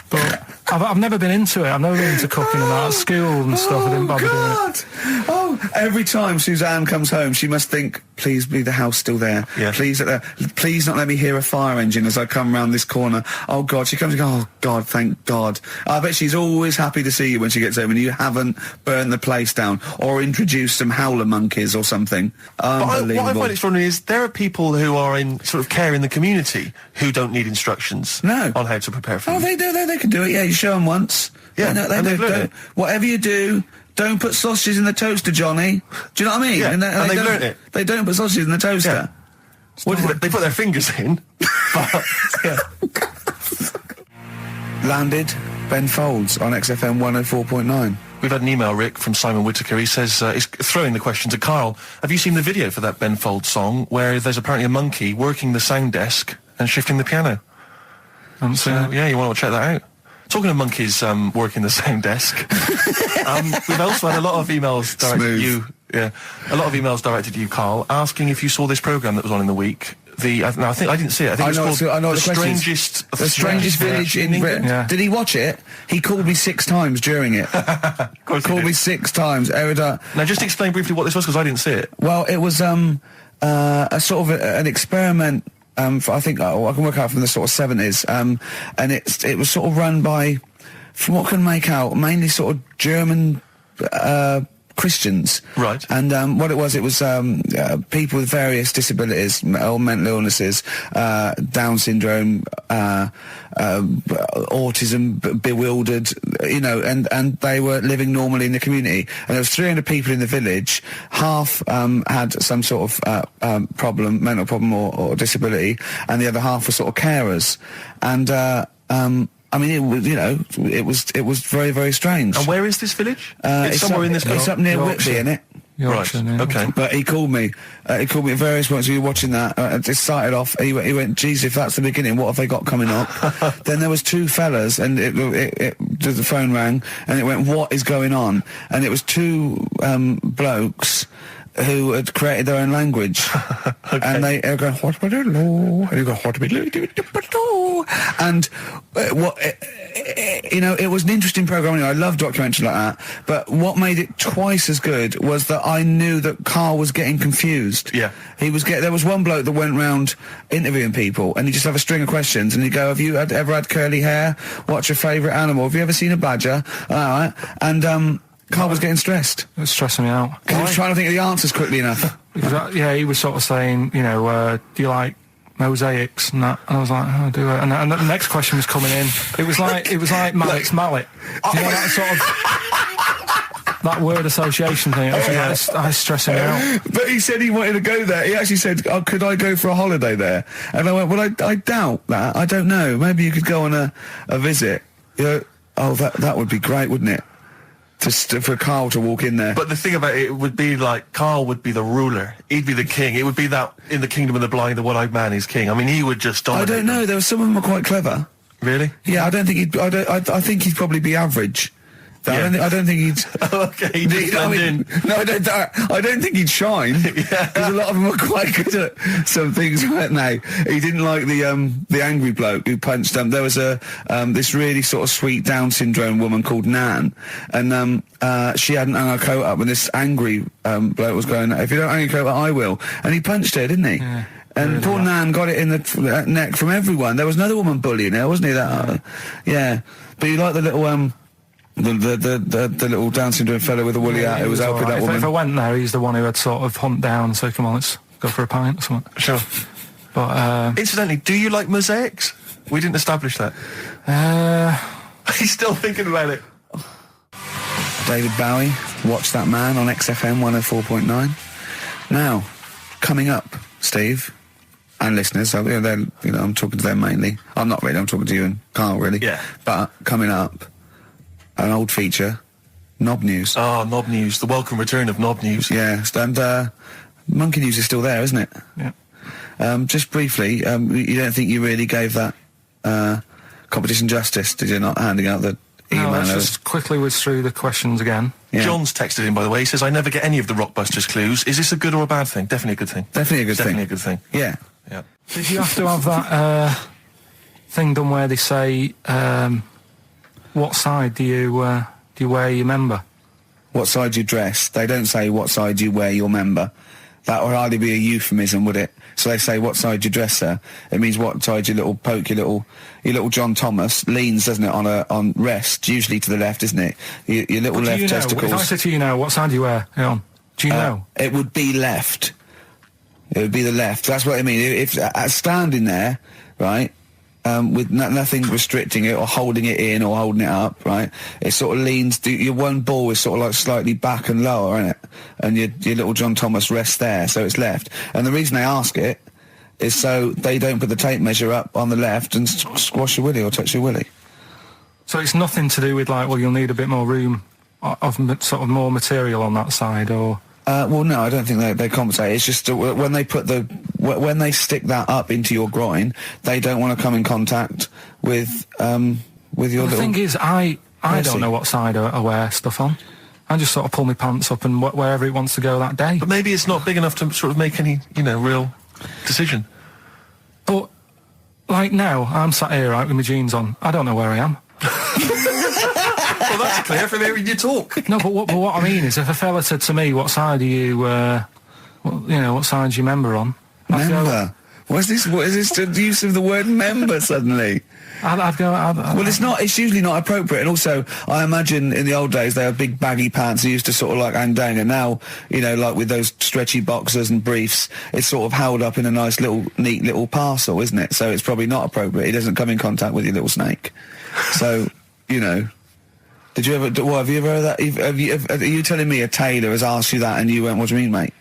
But I've never been into it. I've never been into cooking and that. At school and stuff, I didn't bother doing it. Oh, every time Suzanne comes home, she must think, please be the house still there. Yeah. Please not let me hear a fire engine as I come round this corner. Oh, God. She comes and goes, oh, God, thank God. I bet she's always happy to see you when she gets home and you haven't burned the place down or introduced some howler monkeys or something. Unbelievable. What I find extraordinary is there are people who are in sort of care in the community who don't need instructions No. on how to prepare food. Oh, they do. They can do it. Yeah, you show them once. Yeah, they and they've learned don't. it. Whatever you do, don't put sausages in the toaster, Johnny. Do you know what I mean? Yeah, and they've don't- learnt it. They don't put sausages in the toaster. What did they put their fingers in? But, yeah. Landed Ben Folds on XFM 104.9. We've had an email, Rick, from Simon Whittaker. He says, he's throwing the question to Carl. Have you seen the video for that Ben Folds song where there's apparently a monkey working the sound desk and shifting the piano? So, yeah, you want to check that out. Talking of monkeys working the sound desk, we've also had a lot of emails directed at you. Yeah, a lot of emails directed to you, Carl, asking if you saw this programme that was on in the week. I think I didn't see it. I think it was called The Strangest Village in Britain. Yeah. Did he watch it? He called me 6 times during it. Of course he Called did. me 6 times. Erudite. Now, just explain briefly what this was, because I didn't see it. Well, it was a sort of an experiment. I think I can work out from the sort of 70s, and it was sort of run by, from what I can make out, mainly sort of German Christians. Right. And what it was people with various disabilities or mental illnesses, Down syndrome, autism, bewildered, you know, and they were living normally in the community. And there was 300 people in the village. Half had some sort of problem, mental problem or disability, and the other half were sort of carers. And I mean, it was very, very strange. And where is this village? It's somewhere in this It's up near Yorkshire. Whitby, innit? Yorkshire, Right, yeah. okay. But he called me. He called me at various points. We were watching that. It started off. He went, "Geez, if that's the beginning, what have they got coming up?" Then there was 2 fellas, and the phone rang, and it went, "What is going on?" And it was 2 blokes who had created their own language. Okay. And they were going, and you go, and it was an interesting program. I love documentaries like that. But what made it twice as good was that I knew that Carl was getting confused. Yeah. There was one bloke that went round interviewing people, and he'd just have a string of questions, and he'd go, "Have you ever had curly hair? What's your favourite animal? Have you ever seen a badger?" All right. And Carl was getting stressed. It was stressing me out. He was trying to think of the answers quickly enough. He was sort of saying, do you like mosaics and that? And I was like, oh, do I? And the next question was coming in. It was like Mallet's mallet. Do you know that sort of that word association thing? I was stressing me out. But he said he wanted to go there. He actually said, "Oh, could I go for a holiday there?" And I went, "Well, I doubt that. I don't know. Maybe you could go on a visit." That would be great, wouldn't it? For Carl to walk in there. But the thing about it would be like, Carl would be the ruler. He'd be the king. It would be that in the kingdom of the blind, the one-eyed man is king. I mean, he would just dominate. I don't know. There were some of them were quite clever. Really? Yeah, I don't think he'd. I think he'd probably be average. Yeah. I don't think he'd. Okay, he'd just blend in. No, I don't think he'd shine. Because a lot of them were quite good at some things, weren't they? He didn't like the angry bloke who punched him. There was this really sort of sweet Down syndrome woman called Nan, and she hadn't hung her coat up, and this angry bloke was going, "If you don't hang your coat up, I will." And he punched her, didn't he? Yeah. And really poor Nan got it in the neck from everyone. There was another woman bullying her, wasn't he? Yeah. But you like the little The little Down syndrome fellow with a woolly hat who was helping alright. that woman. If I went there, he's the one who had sort of humped down, so come on, let's go for a pint or something. Sure. But, Incidentally, do you like mosaics? We didn't establish that. He's still thinking about it. David Bowie, Watch That Man on XFM 104.9. Now, coming up, Steve, and listeners, so, I'm talking to them mainly. I'm not really, I'm talking to you and Carl, really. Yeah. But, coming up, an old feature, Knob News. Oh, Knob News, the welcome return of Knob News. Yeah, and Monkey News is still there, isn't it? yeah. Just briefly, you don't think you really gave that competition justice, did you, not handing out the No, let's email? just quickly whiz through the questions again. Yeah. John's texted in, by the way. He says, I never get any of the Rockbusters clues. Is this a good or a bad thing? Definitely a good thing. Definitely a good Definitely thing. a good thing. Yeah. Yeah. Did you have to have that thing done where they say, what side do you wear your member? What side you dress. They don't say what side you wear your member. That would hardly be a euphemism, would it? So they say what side you dress, sir. It means what side your little John Thomas leans, doesn't it, on rest, usually to the left, isn't it? Your little But do left you know, testicles. if I said to you now, what side do you wear it on? Do you know? It would be left. It would be the left. That's what I mean. If standing there, right, with nothing restricting it or holding it in or holding it up, right, it sort of leans. Your one ball is sort of like slightly back and lower, isn't it? And your little John Thomas rests there, so it's left. And the reason they ask it is so they don't put the tape measure up on the left and squash your willy or touch your willy. So it's nothing to do with like, well, you'll need a bit more room of sort of more material on that side, or... Well, no, I don't think they compensate. It's just when they put when they stick that up into your groin, they don't want to come in contact with your little... The thing is, I Mercy. don't know what side I wear stuff on. I just sort of pull my pants up and wherever it wants to go that day. But maybe it's not big enough to sort of make any, real decision. But, like now, I'm sat here, right, with my jeans on. I don't know where I am. Well, that's clear from hearing you talk. No, but what I mean is, if a fella said to me, what side are you, what side's your member on? I'd go- Member? What is this the use of the word member suddenly? I'd go... Well, it's usually not appropriate, and also, I imagine in the old days they had big baggy pants that used to sort of like hang down, and now, like with those stretchy boxers and briefs, it's sort of held up in a nice little, neat little parcel, isn't it? So it's probably not appropriate. It doesn't come in contact with your little snake. So, did you ever, have you ever heard that? Are you telling me a tailor has asked you that and you went, what do you mean, mate?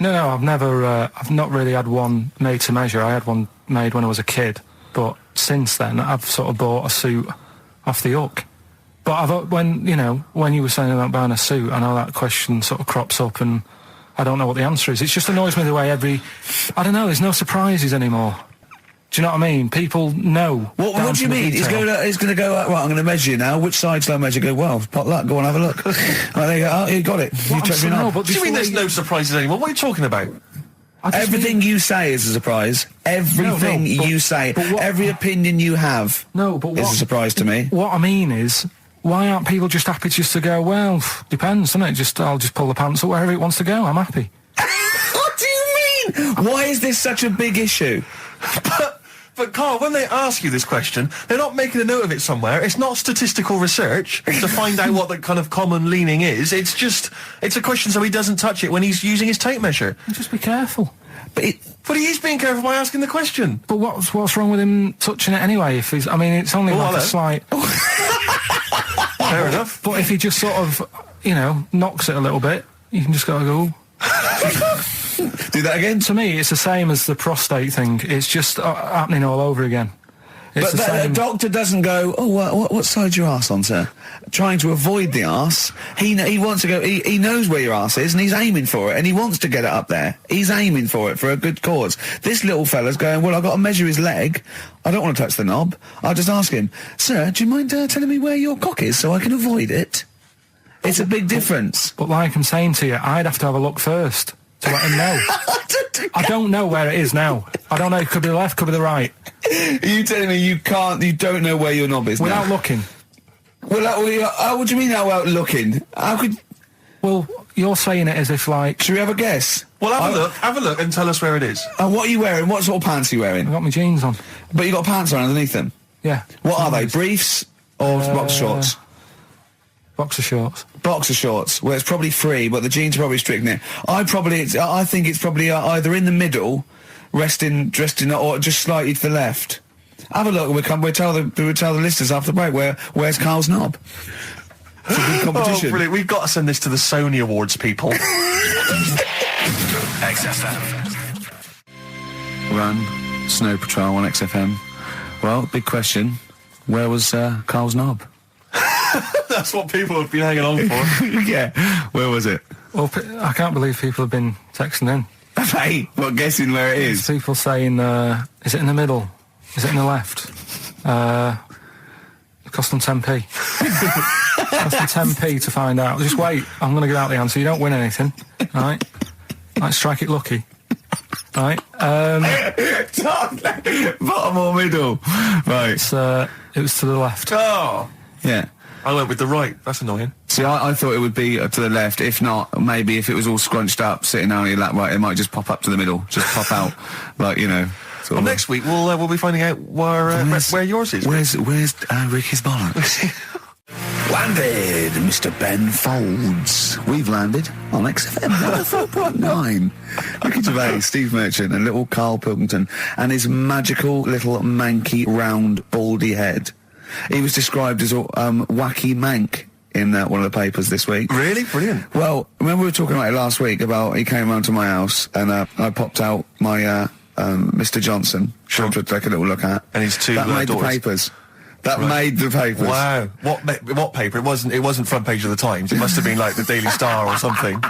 No, I've never, I've not really had one made to measure. I had one made when I was a kid, but since then I've sort of bought a suit off the hook. But when you were saying about buying a suit, I know that question sort of crops up and I don't know what the answer is. It just annoys me the way I don't know, there's no surprises anymore. Do you know what I mean? People know. What do you mean? He's going to go, right, I'm going to measure you now. Which side shall I measure? Go, well, pot luck, go on, have a look. Right, there you go. Oh, you got it. You touched me now. What do you mean there's no surprises anymore? What are you talking about? Everything you say is a surprise. Everything you say. Every opinion you have is a surprise to me. What I mean is, why aren't people just happy just to go, well, depends, doesn't it? I'll just pull the pants up wherever it wants to go. I'm happy. What do you mean? Why is this such a big issue? But Carl, when they ask you this question, they're not making a note of it somewhere. It's not statistical research to find out what the kind of common leaning is. It's a question so he doesn't touch it when he's using his tape measure. Just be careful. But he is being careful by asking the question. But what's wrong with him touching it anyway? If it's only like a slight... Fair enough. But if he just sort of, knocks it a little bit, you can just go... Do that again? To me, it's the same as the prostate thing. It's just happening all over again. But the doctor doesn't go, oh, what side's your arse on, sir? Trying to avoid the arse. He wants to go, he knows where your arse is and he's aiming for it and he wants to get it up there. He's aiming for it for a good cause. This little fella's going, well, I've got to measure his leg. I don't want to touch the knob. I'll just ask him, sir, do you mind telling me where your cock is so I can avoid it? It's a big difference. But like I'm saying to you, I'd have to have a look first to let him know. I don't know where it is now. I don't know. It could be the left, could be the right. Are you telling me you don't know where your knob is without now? looking? Well, what do you mean without looking? How could... Well, you're saying it as if like... Should we have a guess? Well, have a look and tell us where it is. What are you wearing? What sort of pants are you wearing? I've got my jeans on. But you got pants on underneath them? Yeah. What are they, briefs or box shorts? Boxer shorts. Boxer shorts, where it's probably free, but the jeans are probably restricting it. I think it's probably either in the middle, dressed in, or just slightly to the left. Have a look. We'll tell the listeners after the break where's Karl's knob. It's a good competition. Oh, brilliant! We've got to send this to the Sony Awards people. XFM. Run, Snow Patrol on XFM. Well, big question. Where was Karl's knob? That's what people have been hanging on for. Yeah. Where was it? Well, I can't believe people have been texting in. Hey, what, guessing where it is? People saying, is it in the middle? Is it in the left? It cost them 10p. Cost them 10p to find out. Just wait, I'm going to get out the answer. You don't win anything, right? Like, strike it lucky. Right? Bottom or middle? Right. It was to the left. Oh! Yeah. I went with the right. That's annoying. See, I thought it would be to the left. If not, maybe if it was all scrunched up, sitting on your lap right, it might just pop up to the middle. Just pop out, like, you know. Well, next week we'll be finding out where yours is. Where's Ricky's bollocks? Landed, Mr. Ben Folds. We've landed on XFM 104.9. Ricky Gervais, Steve Merchant, and little Karl Pilkington, and his magical little manky, round, baldy head. He was described as a wacky mank in one of the papers this week. Really? Brilliant. Well, remember we were talking about it last week, about he came round to my house, and I popped out my Mr. Johnson, Sure. to take a little look at. And his two That made daughters. the papers. That Right. made the papers. Wow. What paper? It wasn't front page of the Times. It must have been like the Daily Star or something.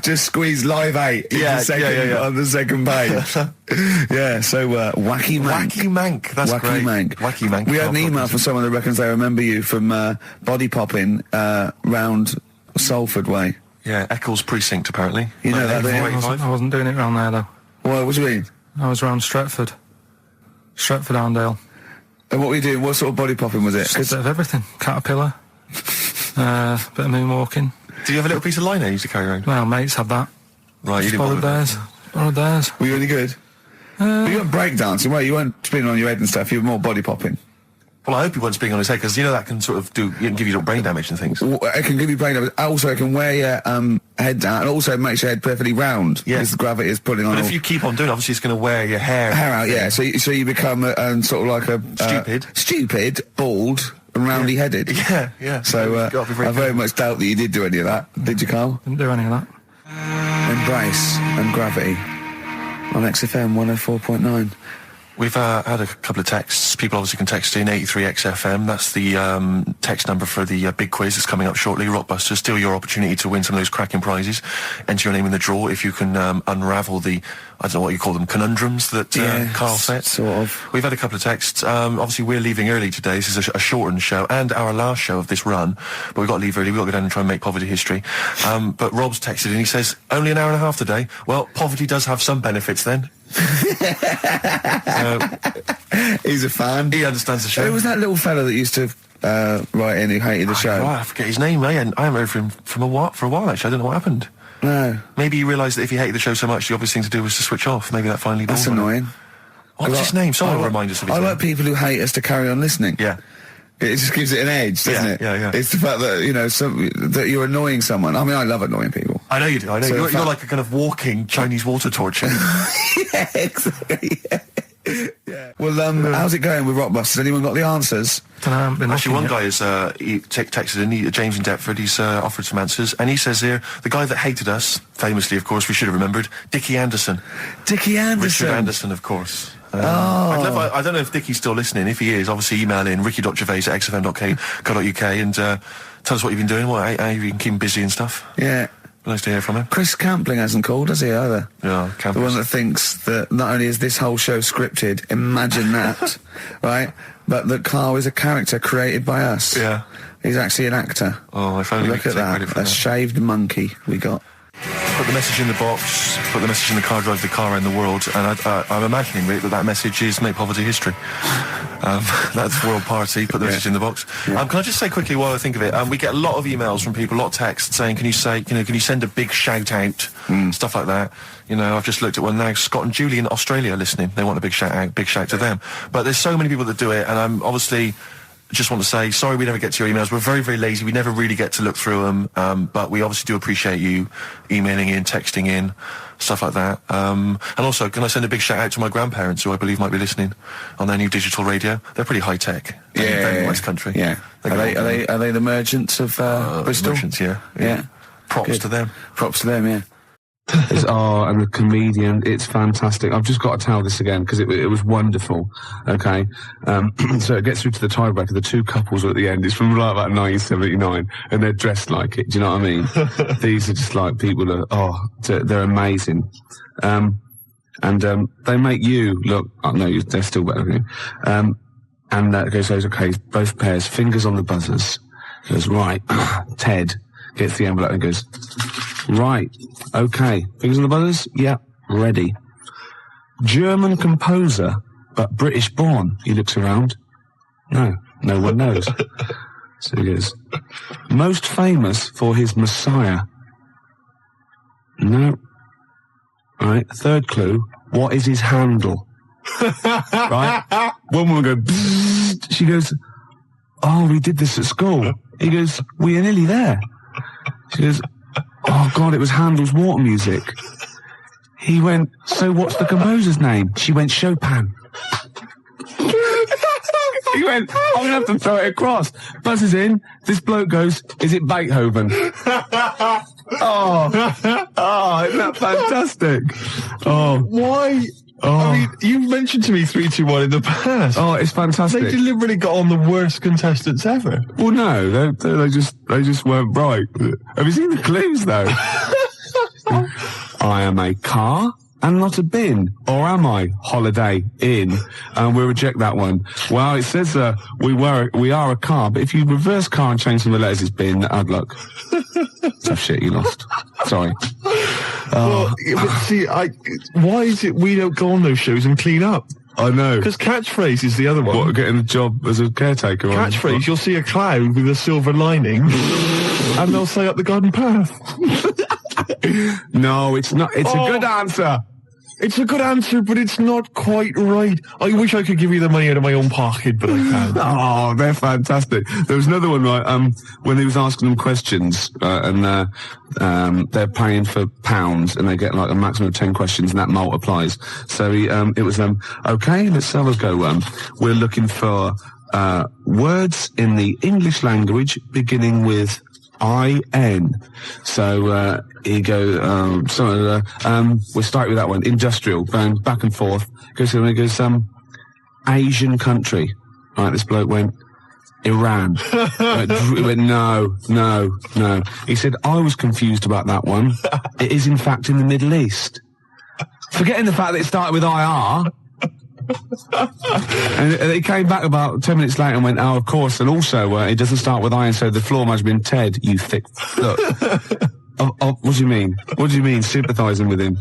Just squeeze Live 8 in Yeah, the second, yeah. on the second page. Yeah, so wacky mank. Wacky Mank. That's Wacky great. Mank. Wacky Mank. We had an email from someone that reckons they remember you from body popping round Salford way. Yeah, Eccles Precinct, apparently. You know that, don't you? 1985. I wasn't doing it round there, though. What do you mean? I was round Stretford. Stretford-Arndale. And what were you doing? What sort of body popping was it? Just a bit of everything. Caterpillar. Bit of moonwalking. Do you have a little piece of line you used to carry around? Well, mates had that. Right, you didn't Borrowed bother with theirs. Borrowed theirs. Were you any good? But you weren't breakdancing, well, you weren't spinning on your head and stuff, you were more body popping. Well, I hope he wasn't being on his head, because you know that can sort of give you little brain damage and things. It can give you brain damage. Also, it can wear your head down, and also makes your head perfectly round. Yeah. Because the gravity is pulling on. But all if you keep on doing it, obviously it's going to wear your hair out, yeah. So you become sort of like a stupid, bald, and roundy-headed. Yeah. So You've got to be very I very careful. much doubt that you did do any of that. Did you, Karl? Didn't do any of that. Embrace and Gravity on XFM 104.9. We've had a couple of texts. People obviously can text in 83XFM. That's the text number for the big quiz that's coming up shortly. Rockbusters, still your opportunity to win some of those cracking prizes. Enter your name in the draw if you can unravel the, I don't know what you call them, conundrums that Karl set. Sort of. We've had a couple of texts. Obviously, we're leaving early today. This is a shortened show and our last show of this run. But we've got to leave early. We've got to go down and try and make poverty history. But Rob's texted and he says, only an hour and a half today. Well, poverty does have some benefits then. He's a fan. He understands the show. Who was that little fella that used to write in who hated the show? Oh, I forget his name. I haven't heard from him for a while, actually. I don't know what happened. No. Maybe he realised that if he hated the show so much, the obvious thing to do was to switch off. Maybe that finally That's dawned on him. annoying. What's his name? Someone will remind us of his I name. like people who hate us to carry on listening. Yeah. It just gives it an edge, doesn't it? Yeah. It's the fact that, that you're annoying someone. I mean, I love annoying people. I know you do. I know. So You're like a kind of walking Chinese water torch. Yeah, exactly. Yeah. Well, how's it going with Rockbusters? Anyone got the answers? Actually, one guy has texted in, James in Deptford, he's offered some answers, and he says here, the guy that hated us, famously, of course, we should have remembered, Dickie Anderson. Dickie Anderson? Richard Anderson, of course. Oh. I don't know if Dickie's still listening. If he is, obviously email in ricky.gervais@xfm.co.uk and tell us what you've been doing, how you've been keeping busy and stuff. Yeah. Nice to hear from him. Chris Campling hasn't called, has he, either? Yeah, The one that thinks that not only is this whole show scripted, imagine that, right, but that Karl is a character created by us. Yeah. He's actually an actor. Oh, if only we Look could at take credit that, for a that. shaved monkey we got. Put the message in the box, put the message in the car, drive the car around the world, and I'm imagining, Rick, that message is make poverty history. That's World Party, put the message in the box. Yeah. Can I just say quickly while I think of it, we get a lot of emails from people, a lot of texts saying, can you send a big shout out, stuff like that. I've just looked at one now, Scott and Julie in Australia listening, they want a big shout out, big shout to them. But there's so many people that do it, and I'm obviously just want to say sorry we never get to your emails. We're very, very lazy. We never really get to look through them, but we obviously do appreciate you emailing in, texting in, stuff like that. And also, can I send a big shout out to my grandparents, who I believe might be listening on their new digital radio? They're pretty high tech. Very West Country. Yeah. Are they the merchants of Bristol? Merchants, yeah. Props to them. Props to them, yeah. And the comedian, it's fantastic. I've just got to tell this again because it was wonderful. Okay, so it gets through to the tiebreaker. The two couples are at the end. It's from like about 1979, and they're dressed like it. Do you know what I mean? These are just like people they're amazing. And they make you look. Oh no, they're still better than you. And goes, okay, both pairs, fingers on the buzzers. Goes right. Ted gets the envelope and goes, right, okay, fingers on the buzzers? Yeah, ready. German composer, but British born. He looks around. No one knows. So he goes, most famous for his Messiah. No. Right, third clue, what is his handle? Right? One woman goes, bzzzt. She goes, oh, we did this at school. He goes, we are nearly there. She goes, oh God, it was Handel's water music. He went, so what's the composer's name? She went, Chopin. He went, I'm going to have to throw it across. Buzzes in, this bloke goes, is it Beethoven? Isn't that fantastic? Why? I mean, you've mentioned to me 3, 2, 1 in the past. Oh, it's fantastic. They deliberately got on the worst contestants ever. Well, no, they just weren't right. Have you seen the clues, though? I am a car and not a bin. Or am I? Holiday Inn. And we'll reject that one. Well, it says we are a car, but if you reverse car and change some of the letters, it's bin. Hard luck. Tough shit, you lost. Sorry. Well, but see, why is it we don't go on those shows and clean up? I know. Because catchphrase is the other one. What, getting a job as a caretaker? Catchphrase, you'll see a cloud with a silver lining, and they'll say up the garden path. No, it's not. It's a good answer. It's a good answer, but it's not quite right. I wish I could give you the money out of my own pocket, but I can't. Oh, they're fantastic. There was another one, right, when he was asking them questions, and they're paying for pounds, and they get like a maximum of 10 questions, and that multiplies. So it was, okay, let's have a go. We're looking for words in the English language beginning with I-N. So he goes, we'll start with that one. Industrial, going back and forth. Goes, Asian country. Right, this bloke went, Iran. He went, no. He said, I was confused about that one. It is in fact in the Middle East. Forgetting the fact that it started with IR. And he came back about 10 minutes later and went, oh, of course, and also it doesn't start with I, and so the floor must have been Ted, you thick. Look. What do you mean? What do you mean, sympathising with him?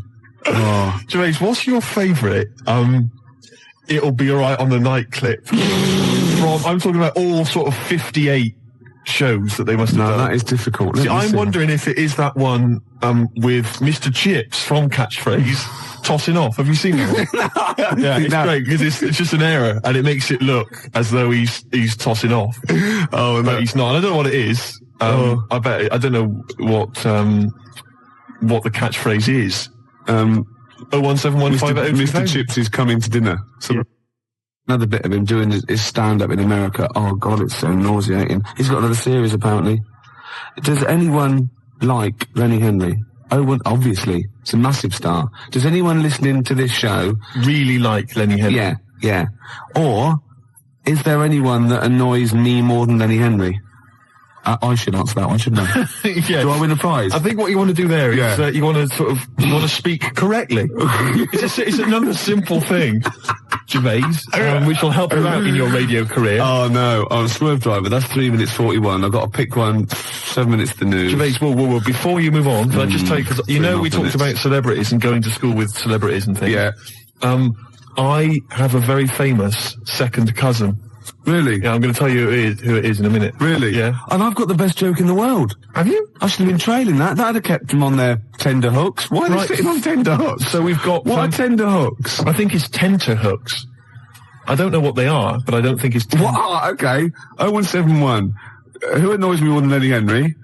Oh. Gervais, what's your favourite, it'll be alright on the night clip? I'm talking about all sort of 58 shows that they must have done. No, that is difficult. See, I'm wondering if it is that one with Mr. Chips from Catchphrase tossing off. Have you seen that one? Yeah, it's great because it's just an error and it makes it look as though he's tossing off. But he's not. And I don't know what it is. I bet I don't know what the catchphrase is. 01715. Mr. Chips is coming to dinner. Another bit of him doing his stand-up in America. Oh God, it's so nauseating. He's got another series apparently. Does anyone like Lenny Henry? Oh, well, obviously. It's a massive star. Does anyone listening to this show really like Lenny Henry? Yeah. Or, is there anyone that annoys me more than Lenny Henry? I should answer that one, shouldn't I? Yeah. Do I win a prize? I think what you want to do there is you want to speak correctly. It's another simple thing, Gervais, which will help you out in your radio career. Oh no, I'm a swerve driver. That's 3 minutes 41. I've got to pick one. 7 minutes the news. Gervais, whoa. Before you move on, can I just tell you, because we talked about celebrities and going to school with celebrities and things. Yeah. I have a very famous second cousin. Really? Yeah, I'm going to tell you who it is in a minute. Really? Yeah. And I've got the best joke in the world. Have you? I should have been trailing that. That'd have kept them on their tender hooks. Why are they sitting on tender hooks? So we've got... What are tender hooks? I think it's tenter hooks. I don't know what they are, but I don't think it's... What? Okay. 0171. Who annoys me more than Lenny Henry?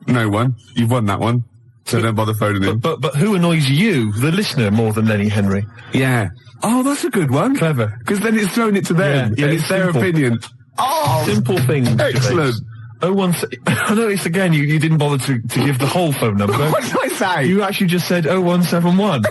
No one. You've won that one. So don't bother phoning in. But who annoys you, the listener, more than Lenny Henry? Yeah. Oh, that's a good one. Clever. Because then it's thrown it to them. Yeah, and it's their simple. opinion. Oh! Simple thing. Excellent. I noticed again you didn't bother to give the whole phone number. What did I say? You actually just said 0171.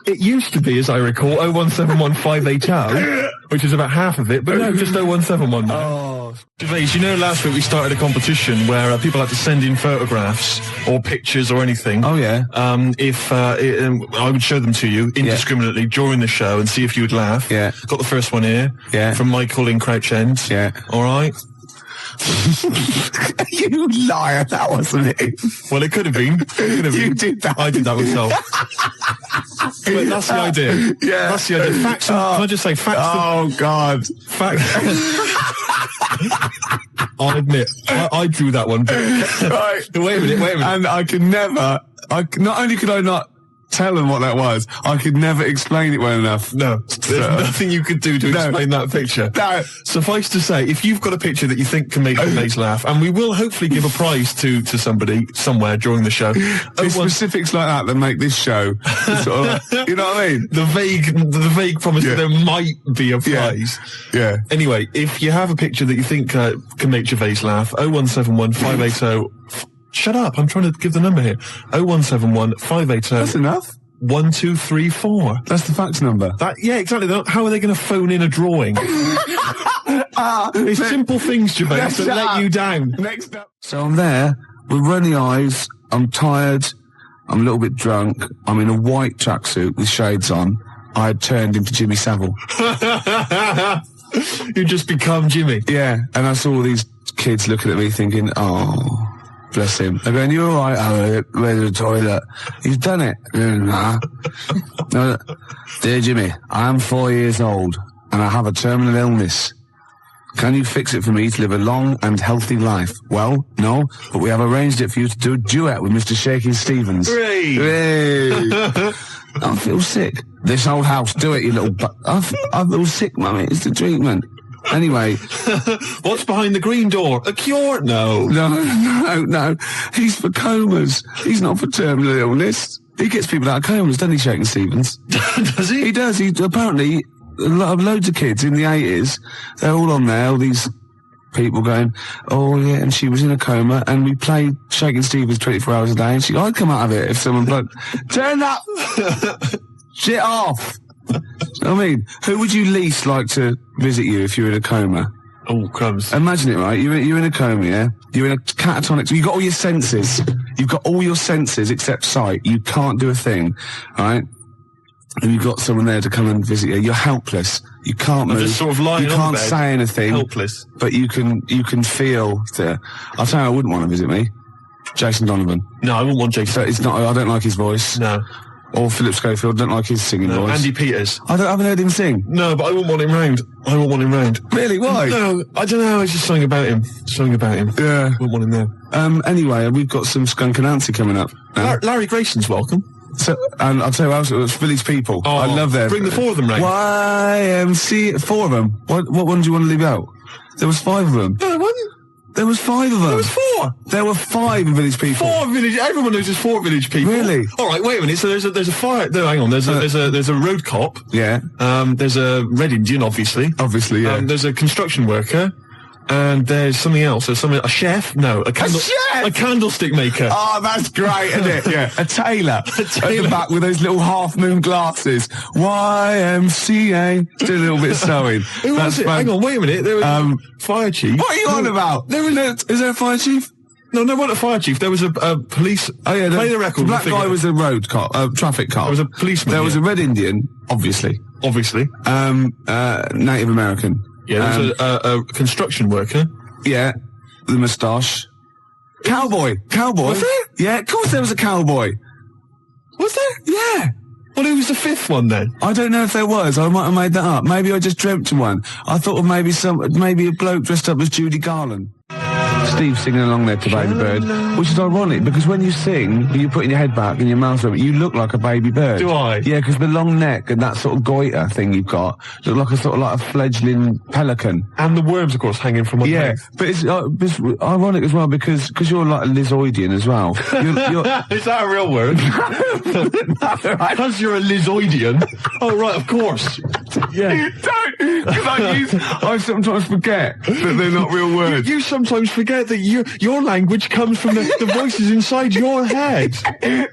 It used to be, as I recall, 0171 580, which is about half of it, but no, just 0171. Oh. Gervais, you know last week we started a competition where people had to send in photographs or pictures or anything. Oh, yeah. I would show them to you indiscriminately during the show and see if you would laugh. Yeah. Got the first one here. Yeah. From Michael in Crouch End. Yeah. All right. You liar, that wasn't it. Well, it could have been. You did that. I did that myself. But that's the idea. Yeah. That's the idea. Facts. Can I just say facts? Oh, God. Facts. I'll admit, I drew that one. Right. Wait a minute. And I could never, not only could I not tell them what that was, I could never explain it well enough. No, there's nothing you could do to explain that picture. No. Suffice to say, if you've got a picture that you think can make Gervais laugh, and we will hopefully give a prize to somebody somewhere during the show. It's specifics like that make this show sort of, you know what I mean? The vague promise that there might be a prize. Yeah. Anyway, if you have a picture that you think can make Gervais laugh, 0171 580. Shut up, I'm trying to give the number here. 0171 580. That's enough. 1234. That's the fax number. Yeah, exactly. How are they going to phone in a drawing? It's simple things, Gervais, that let you down. Next up. So I'm there with runny eyes. I'm tired. I'm a little bit drunk. I'm in a white tracksuit with shades on. I had turned into Jimmy Savile. You just become Jimmy. Yeah, and I saw all these kids looking at me thinking, oh... Bless him. They're going, you all right? Oh, where's the toilet? He's done it. Nah. No, dear Jimmy, I am 4 years old and I have a terminal illness. Can you fix it for me to live a long and healthy life? Well, no, but we have arranged it for you to do a duet with Mr. Shaky Stevens. Hooray! Hooray! I feel sick. This old house, do it, you little I feel sick, mummy. It's the treatment. Anyway. What's behind the green door? A cure? No. No. He's for comas. He's not for terminal illness. He gets people out of comas, doesn't he, Shakin' Stevens? Does he? He does. He apparently, loads of kids in the 80s, they're all on there, all these people going, oh yeah, and she was in a coma, and we played Shakin' Stevens 24 hours a day, and I'd come out of it if someone bloke, turn up! Shit off! You know what I mean? Who would you least like to visit you if you're in a coma? Oh, crumbs. Imagine it, right? You're in a coma, yeah? You're in a catatonic... So you've got all your senses. You've got all your senses except sight. You can't do a thing, right? And you've got someone there to come and visit you. You're helpless. You can't move. Just sort of lying you on can't the bed, say anything. Helpless. But you can feel... I'll tell you, I wouldn't want to visit me. Jason Donovan. No, I wouldn't want Jason. So it's not... I don't like his voice. No. Or Philip Schofield, don't like his singing voice. Andy Peters. I haven't heard him sing. No, but I wouldn't want him round. Really? Why? No, I don't know. It's just something about him. Yeah. Wouldn't want him there. Anyway, we've got some Skunk Anansi coming up. Larry Grayson's welcome. So, and I'll tell you what else, it was Village People. Oh, I love them. Bring the four of them round. YMC, 4 of them. What one do you want to leave out? There was 5 of them. No, there wasn't. There was 5 of them. There was 4. There were 5 in Village People. 4 village. Everyone knows there's 4 village people. Really? All right. Wait a minute. So there's a fire. No, hang on. There's a road cop. Yeah. There's a Red Indian, obviously. Obviously, yeah. There's a construction worker. And there's something else. There's a chef? No, a chef? A candlestick maker. Oh, that's great, isn't it? Yeah. A tailor. At the back with those little half-moon glasses. YMCA. Do a little bit of sewing. Who was it? Hang on, wait a minute. There was fire chief. What are you on about? Is there a fire chief? No, not a fire chief. There was a police. Oh yeah, play the record. The black guy was a road cop, traffic cop. There was a policeman. There was a Red Indian, obviously. Native American. Yeah, there was a construction worker. Yeah, the moustache. Cowboy. Was there? Yeah, of course there was a cowboy. Was there? Yeah. Well, who was the 5th one then? I don't know if there was. I might have made that up. Maybe I just dreamt of one. I thought of maybe a bloke dressed up as Judy Garland. Steve singing along there to Baby Bird, which is ironic because when you sing, when you're putting your head back and your mouth open, you look like a baby bird. Do I? Yeah, because the long neck and that sort of goiter thing you've got look like a sort of like a fledgling pelican. And the worms, of course, hanging from one leg. But it's ironic as well because you're like a Lizoidian as well. You're Is that a real word? Because you're a Lizoidian. Oh, right, of course. Yeah. Don't, because I sometimes forget that they're not real words. You sometimes forget that your language comes from the voices inside your head.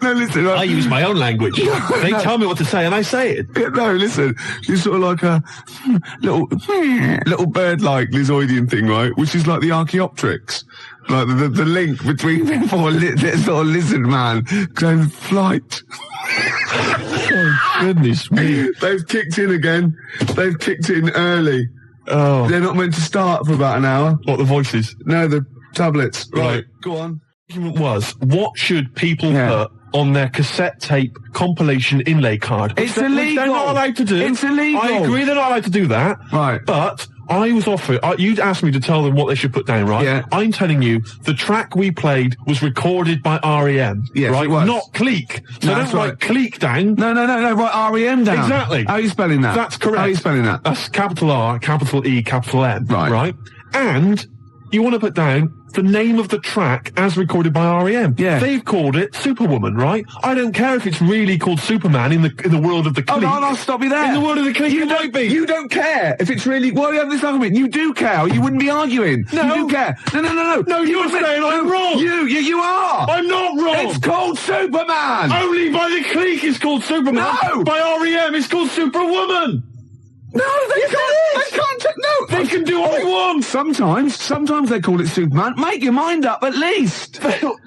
No, listen. I use my own language. They tell me what to say and I say it. No, listen. You're sort of like a little bird-like Lizoidian thing, right? Which is like the Archaeopteryx. Like the link between that sort of lizard man going flight. Oh, goodness me. They've kicked in again. They've kicked in early. Oh. They're not meant to start for about an hour. What, the voices? No, the tablets. Right. Go on. The argument was, what should people put on their cassette tape compilation inlay card? It's illegal. They're not allowed to do. It's illegal. I agree they're not allowed to do that. Right. But I was offered, you'd asked me to tell them what they should put down, right? Yeah. I'm telling you, the track we played was recorded by R.E.M. Yes, right? it was. Not Cleek. So No, don't that's write right. Cleek down. No, write R.E.M. down. Exactly. How are you spelling that? That's correct. How are you spelling that? That's capital R, capital E, capital M. Right. And you want to put down the name of the track as recorded by R.E.M. Yeah. They've called it Superwoman, right? I don't care if it's really called Superman in the world of the Cleek. Oh, no, I'll stop you there. In the world of the Cleek, it might be. You don't care if it's really... Why do you have this argument? You do care, or you wouldn't be arguing. No. You do care. No. No, you're saying I'm wrong. You are. I'm not wrong. It's called Superman. Only by the Cleek it's called Superman. No. By R.E.M. it's called Superwoman. No, they can't. They can't. No, They can do what they want. Sometimes they call it Superman. Make your mind up, at least.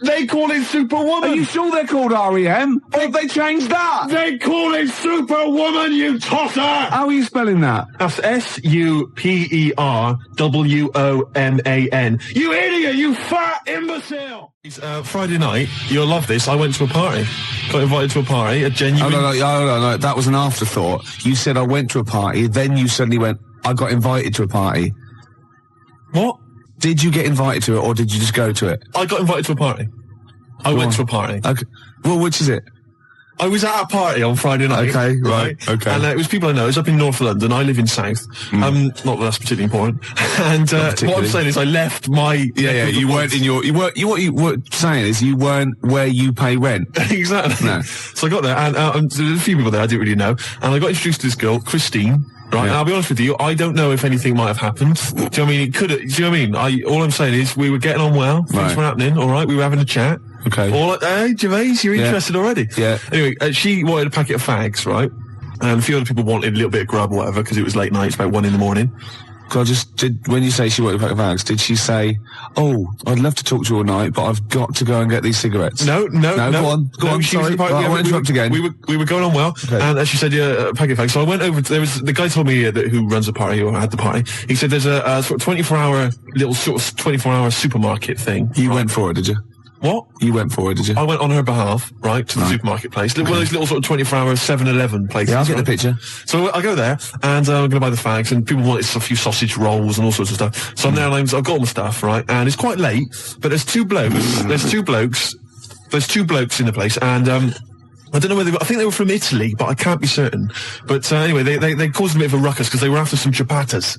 They call it Superwoman. Are you sure they're called R.E.M.? Or have they changed that? They call it Superwoman, you tosser! How are you spelling that? That's SUPERWOMAN. You idiot, you fat imbecile! Friday night, you'll love this, I went to a party. Got invited to a party, a genuine... No, that was an afterthought. You said I went to a party, then you suddenly went, I got invited to a party. What? Did you get invited to it, or did you just go to it? I got invited to a party. I went to a party. Okay. Well, which is it? I was at a party on Friday night. Okay, right, okay. And it was people I know. It's up in North London. I live in South. Not that that's particularly important. And what I'm saying is I left my... Yeah, you weren't in your... What you were saying is you weren't where you pay rent. Exactly. No. So I got there, and there were a few people there I didn't really know, and I got introduced to this girl, Christine. Right, and I'll be honest with you, I don't know if anything might have happened. Do you know what I mean? It could. Do you know what I mean? All I'm saying is we were getting on well. Things were happening. All right, we were having a chat. Okay. Hey, Gervais, you're interested already? Yeah. Anyway, she wanted a packet of fags, right? And a few other people wanted a little bit of grub or whatever because it was late night. It's about 1 a.m. When you say she wanted a pack of fags, did she say, "Oh, I'd love to talk to you all night, but I've got to go and get these cigarettes"? No. Go on. She was Sorry, right, I won't interrupt again. We were going on well, and she said, "Yeah, a packet of fags." So I went over. The guy told me who runs the party or had the party. He said there's a sort of 24-hour little sort of 24-hour supermarket thing. You went for it, did you? What? You went for it, did you? I went on her behalf, right, to the supermarket place. One of those little sort of 24-hour 7-Eleven places. Yeah, I'll get the picture. So I go there, and I'm going to buy the fags, and people wanted a few sausage rolls and all sorts of stuff. So I'm there, and I've got all my stuff, right, and it's quite late, but there's two blokes in the place, and I don't know whether I think they were from Italy, but I can't be certain. But anyway, they caused a bit of a ruckus because they were after some ciabattas.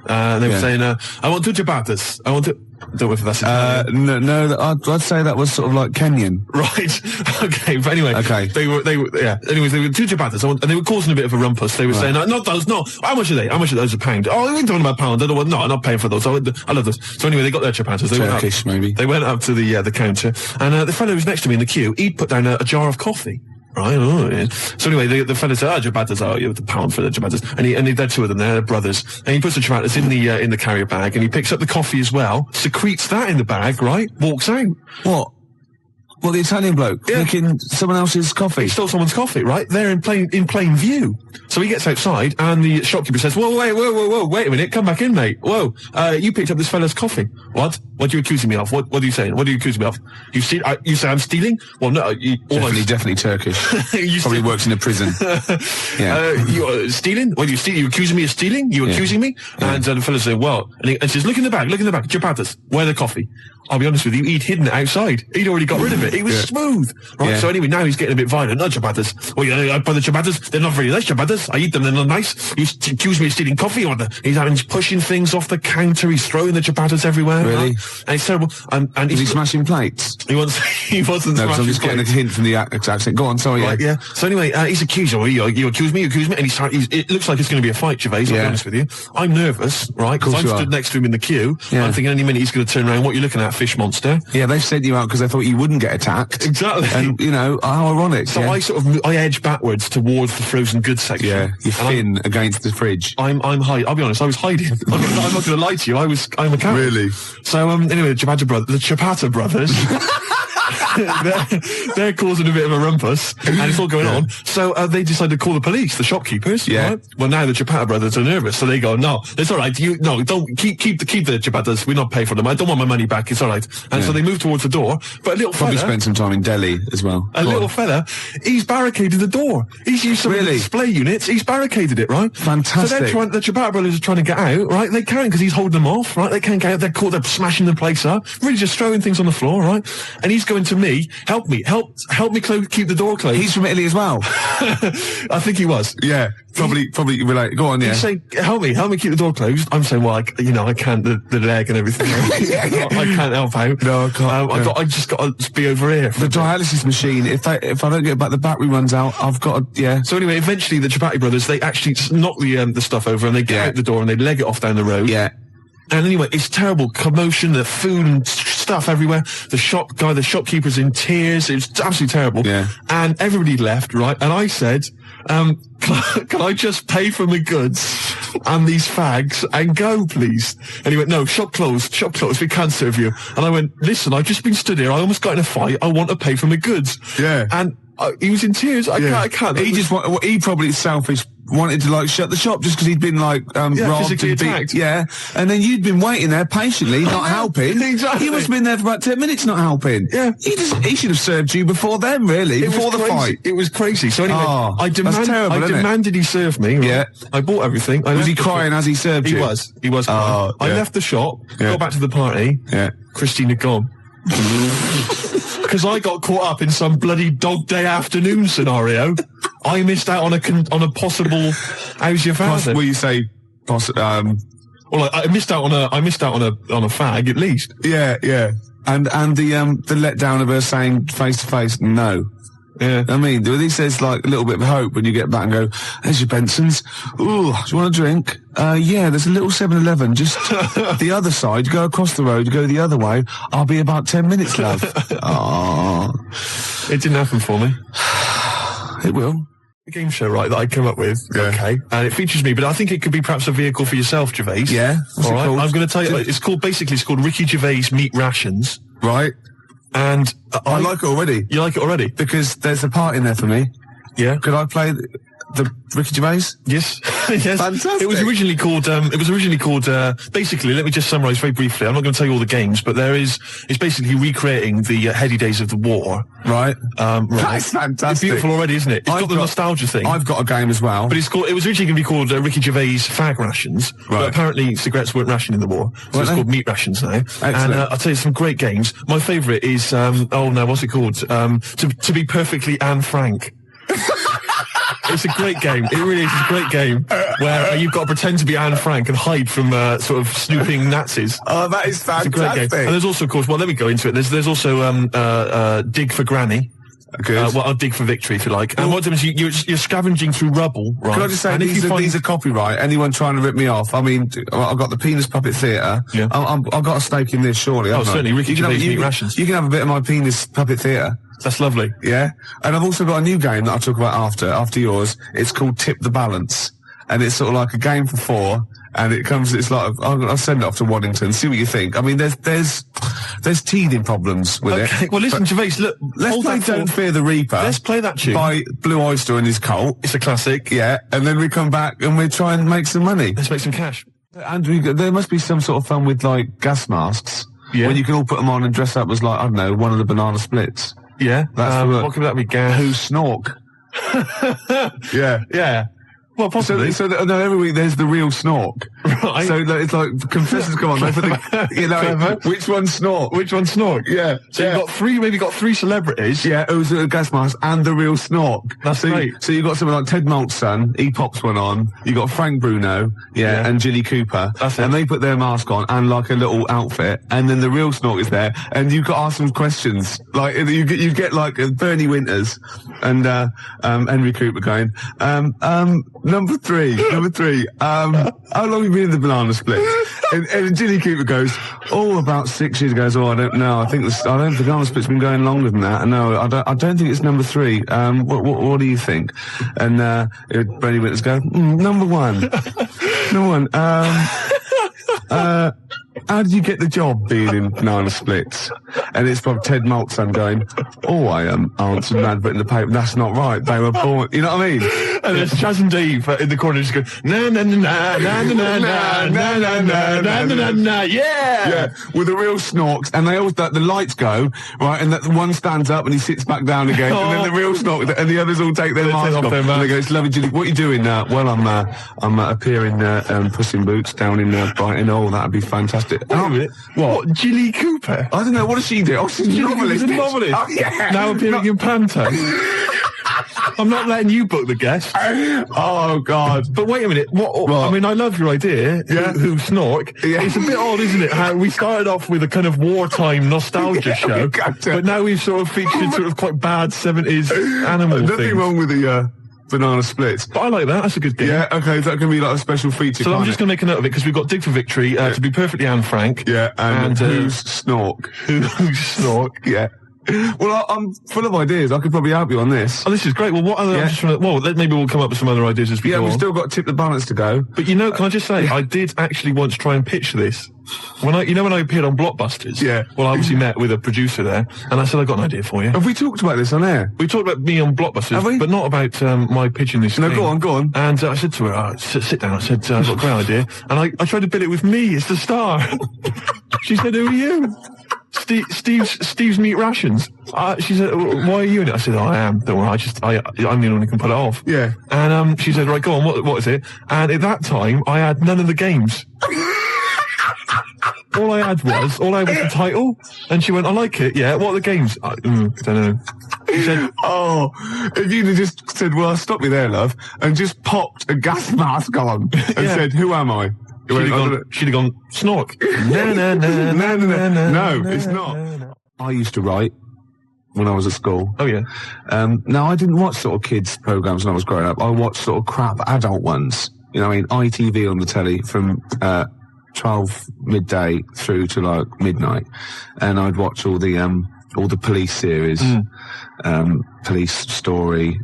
They were saying, I want 2 ciabattas. I want to... I don't know if that's Italian. No, I'd say that was sort of like Kenyan. Right. Okay, but anyway. Okay. They were, yeah. Anyways, they were 2 ciabattas, and they were causing a bit of a rumpus. They were saying, not those, no. How much are they? How much are those a pound? Oh, we're talking about pounds. I don't want, no, I'm not paying for those. I love those. So anyway, they got their ciabattas. Turkish, maybe. They went up to the counter, and the fellow who was next to me in the queue, he'd put down a jar of coffee. Right. Oh, yeah. So anyway, the fella said, ciabattas, you have the pound for the ciabattas. And there are 2 of them, they're brothers. And he puts the ciabattas in the carrier bag, and he picks up the coffee as well, secretes that in the bag, right? Walks out. What? Well, the Italian bloke drinking someone else's coffee. He stole someone's coffee, right? There in plain view. So he gets outside, and the shopkeeper says, whoa, wait a minute, come back in, mate. Whoa, you picked up this fella's coffee. What? What are you accusing me of? What are you saying? What are you accusing me of? You say I'm stealing? Well, no, definitely Turkish. Probably works in a prison. Yeah. You stealing? What are you stealing? You accusing me of stealing? You accusing me? Yeah. And the fella said, well, and he says, look in the bag, ciabattas. Where the coffee? I'll be honest with you, he'd hidden it outside. He'd already got rid of it. It was smooth. Right, Yeah. so anyway, now he's getting a bit violent. No, ciabattas. Oh, yeah, I buy the ciabattas. They're not very nice ciabattas. I eat them, they're not nice. He's accused me of stealing coffee. He's pushing things off the counter. He's throwing the ciabattas everywhere. Really? Right? And it's terrible. And Is he smashing plates? he wasn't No, 'cause I'm smashing just getting a plates. hint from the accent. Go on, sorry. Right, yeah. So anyway, he's accused. Oh, you accuse me, and it looks like it's going to be a fight, Gervais, I'll be honest with you. I'm nervous, right? Because I'm stood next to him in the queue. Yeah. I'm thinking any minute he's going to turn around. What are you looking at, fish monster? Yeah, they've sent you out because they thought you wouldn't get attacked. Exactly. And, you know, how ironic. So I edge backwards towards the frozen goods section. Yeah, you're And thin against the fridge. I'm hiding. I'll be honest, I was hiding. I'm not going to lie to you. I'm a coward. Really? So anyway, the Ciabatta brothers. they're causing a bit of a rumpus, and it's all going on. So they decided to call the police, the shopkeepers. Yeah. Right? Well, now the Ciabatta brothers are nervous, so they go, "No, it's all right. Don't keep the Ciabattas. We're not paying for them. I don't want my money back. It's all right." And so they move towards the door. But a little Probably fella, spent some time in Delhi as well. a little fella, he's barricaded the door. He's used some of the Really? display units. He's barricaded it, right? Fantastic. So the Ciabatta brothers are trying to get out, right? They can't because he's holding them off, right? They can't get out. They're caught. They're smashing the place up. Really just throwing things on the floor, right? And he's going to me, help me keep the door closed. He's from Italy as well. I think he was. Yeah, probably relate. Go on, yeah. He's saying, help me keep the door closed. I'm saying, well, I can't, the leg and everything. I can't help out. No, I can't. I just got to be over here. The dialysis machine, if I don't get back, the battery runs out, I've got to, yeah. So anyway, eventually the Ciabatta brothers, they actually knock the stuff over and they get out the door and they leg it off down the road. Yeah. And anyway, it's terrible commotion, the food and stuff everywhere. The shopkeeper's in tears. It's absolutely terrible. Yeah. And everybody left, right? And I said, can I just pay for my goods and these fags and go, please? And he went, no, shop closed, we can't serve you. And I went, listen, I've just been stood here. I almost got in a fight. I want to pay for my goods. Yeah. And he was in tears. I can't. He probably selfish wanted to shut the shop just because he'd been robbed physically and attacked. Yeah, and then you'd been waiting there patiently, not helping. Exactly. He must have been there for about 10 minutes, not helping. Yeah. He should have served you before then, really, before the fight. It was crazy. So anyway, I demanded he serve me. Right? Yeah. I bought everything. Was he crying as he served you? He was crying. I left the shop, got back to the party. Yeah. Christina gone. Because I got caught up in some bloody dog day afternoon scenario. I missed out on a possible. How's your father? Will you say? Well, I missed out on a fag at least. Yeah, yeah. And the letdown of her saying face to face no. Yeah. I mean, at least there's a little bit of hope when you get back and go, there's your Benson's. Ooh, do you want a drink? Yeah, there's a little 7-Eleven just the other side. You go across the road, you go the other way. I'll be about 10 minutes, love. It didn't happen for me. It will. The game show, right, that I came up with. Yeah. Okay. And it features me, but I think it could be perhaps a vehicle for yourself, Gervais. Yeah. What's All it right. called? I'm going to tell you, it's called Ricky Gervais Meat Rations. Right. And I like it already. You like it already? Because there's a part in there for me. Yeah. Could I play the Ricky Gervais? Yes. Yes. Fantastic. It was originally called, basically, let me just summarise very briefly. I'm not going to tell you all the games, but it's basically recreating the heady days of the war. Right. Right. That's fantastic. It's beautiful already, isn't it? It's got the nostalgia thing. I've got a game as well. But it was originally going to be called Ricky Gervais Fag Rations, Right. but apparently cigarettes weren't rationed in the war, so it's called Meat Rations now. Excellent. And I'll tell you some great games. My favourite is, what's it called? To be perfectly Anne Frank. It's a great game. It really is a great game where you've got to pretend to be Anne Frank and hide from sort of snooping Nazis. Oh, that is It's a fantastic. great game. And there's also, of course, let me go into it. There's also Dig for Granny. Good. I'll dig for victory if you like. And what happens is you're scavenging through rubble, right? Can I just say, and these are copyright. Anyone trying to rip me off? I mean, I've got the Penis Puppet Theatre. Yeah. I've got a stake in this, surely. haven't I? certainly. Ricky Gervais Meat Rations. You can have a bit of my Penis Puppet Theatre. That's lovely. Yeah. And I've also got a new game that I'll talk about after yours. It's called Tip the Balance. And it's sort of like a game for 4. And it's like, I'll send it off to Waddington, see what you think. I mean, there's teething problems with it. Okay, well listen, Gervais, look, Let's play Don't Fear the Reaper. Let's play that tune. By Blue Oyster and his cult. It's a classic. Yeah, and then we come back and we try and make some money. Let's make some cash. And there must be some sort of fun with gas masks. Yeah. When you can all put them on and dress up as I don't know, one of the banana splits. Yeah. That's what could that be? Gas. Who snork? Yeah. Yeah. Well, possibly. No, every week there's the real Snork. Right. So it's like contestants come on, they put the, which one's Snork? Which one's Snork? Yeah. So you've got three celebrities. Yeah, who's a gas mask and the real Snork. That's great. So you've got someone like Ted Malt's son, he pops one on. You got Frank Bruno, and Jilly Cooper. That's it. And they put their mask on and like a little outfit, and then the real Snork is there, and you've got to ask them questions. Like you get like Bernie Winters and Henry Cooper going, number three, how long have you been in the banana split? And Jilly Cooper goes, about 6 years ago. I don't know. I think the banana split's been going longer than that. No, I don't think it's number 3. What do you think? And Bernie Winters go, number 1. Number 1. How did you get the job being in banana splits? And it's from Ted Malt's son going, I answered an advert in the paper. That's not right. They were born. You know what I mean? And there's Chaz and Dave in the corner just going, na na na na na na na na na na na na na, yeah, with the real Snorks, and they always the lights go right, and that one stands up and he sits back down again, and then the real Snork and the others all take their masks off, and they go, "It's lovely, Jilly. What are you doing now?" "Well, I'm appearing Puss in Boots down in Brighton." "Oh, that'd be fantastic." What? Jilly Cooper? I don't know. What does she do? She's a novelist. She's a novelist. Oh, yeah. Now appearing in Panto. I'm not letting you book the guest. Oh, God. But wait a minute. What? I mean, I love your idea. Yeah. Who Snork? Yeah. It's a bit odd, isn't it? How we started off with a kind of wartime nostalgia show, but now we've sort of featured sort of quite bad 70s animal things. Nothing wrong with the banana splits. But I like that. That's a good game. Yeah, okay. Is that going to be like a special feature? So I'm just going to make a note of it because we've got Dig for Victory, to be perfectly Anne Frank. Yeah, and who's Snork? Who's Snork? Yeah. Well, I'm full of ideas. I could probably help you on this. Oh, this is great. Well, what other? Yeah. I'm just trying to, maybe we'll come up with some other ideas as we go we've on. still got Tip the Balance to go. But can I just say, I did actually once try and pitch this. When I appeared on Blockbusters. Yeah. Well, I obviously met with a producer there, and I said, "I've got an idea for you." Have we talked about this on air? We talked about me on Blockbusters, Have we? but not about my pitching this thing. No, go on. And I said to her, sit down. I said, I've got a great idea. And I tried to bill it with me as the star. She said, "Who are you?" Steve's Meat Rations. She said, "Why are you in it?" I said, "I am. Don't worry. I'm the one who can pull it off." Yeah. And she said, "Right, go on. What is it?" And at that time, I had none of the games. All I had was the title. And she went, "I like it. Yeah. What are the games?" I don't know. She said, if you'd have just said, "Well, stop me there, love," and just popped a gas mask on and said, "Who am I?" She'd have gone, Snork. No, it's not. I used to write when I was at school. Oh, yeah. Now, I didn't watch sort of kids' programs when I was growing up. I watched sort of crap adult ones. You know, I mean, ITV on the telly from 12 midday through to like midnight, and I'd watch all the police series, Police Story,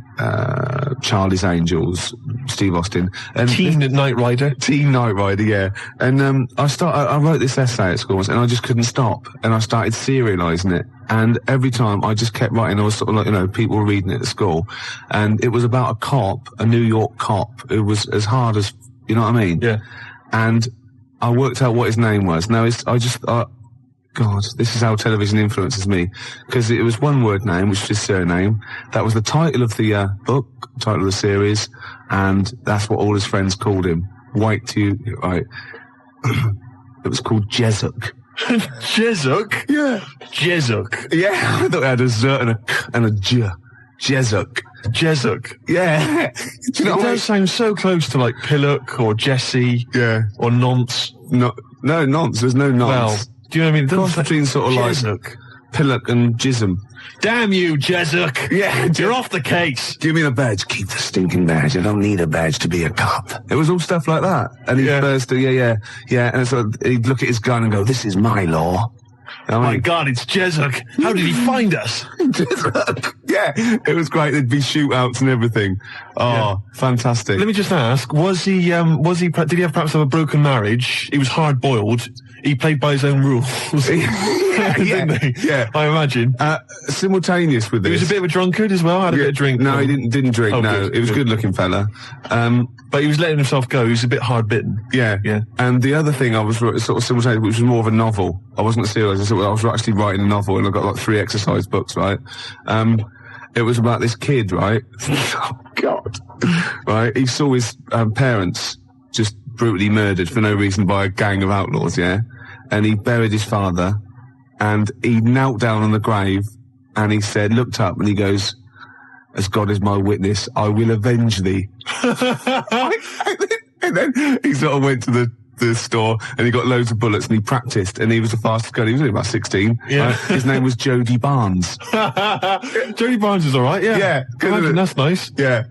Charlie's Angels, Steve Austin, and Teen Knight Rider. Teen Knight Rider, yeah. And I wrote this essay at school once, and I just couldn't stop, and I started serialising it. And every time I just kept writing, I was sort of like, people were reading it at school, and it was about a cop, a New York cop, who was as hard as, you know what I mean? Yeah. And I worked out what his name was. Now, God, this is how television influences me. Because it was one word name, which was his surname. That was the title of the book, title of the series, and that's what all his friends called him. Right. It was called Jezuk. Jezuk? Yeah. Jezuk. Yeah, I thought it had a Z and a J. Jezuk. Jezuk. Yeah. Do you know it does sound so close to like Pillock or Jesse. Yeah. Or Nonce. No, Nonce. There's no Nonce. Well, do you know what I mean? Cross between sort of Jezuk. like Pillock and Jism. Damn you, Jezuk. Yeah. You're off the case. Give me the badge. Keep the stinking badge. I don't need a badge to be a cop. It was all stuff like that. And he'd burst, yeah. And so he'd look at his gun and go, "This is my law." My God, it's Jezuk. How did he find us? Jezuk. Yeah, it was great. There'd be shootouts and everything. Oh, fantastic. Let me just ask, did he have perhaps have a broken marriage? He was hard-boiled. He played by his own rules. Didn't he? Yeah. I imagine. Simultaneous with this. He was a bit of a drunkard as well, had a bit of drink. No, he didn't drink, no. He was a good-looking fella. But he was letting himself go. He was a bit hard-bitten. Yeah. And the other thing I was sort of simultaneous, which was more of a novel. I wasn't serious. I was actually writing a novel, and I got like 3 exercise books, right? It was about this kid, right? Oh, God. right? He saw his parents just brutally murdered for no reason by a gang of outlaws, yeah? And he buried his father, and he knelt down on the grave, and he said, looked up, and he goes, as God is my witness, I will avenge thee. And then he sort of went to the store, and he got loads of bullets, and he practiced, and he was the fastest guy. He was only about 16. Yeah. His name was Jody Barnes. Jody Barnes is all right, yeah. Yeah. Imagine, that's nice. Yeah.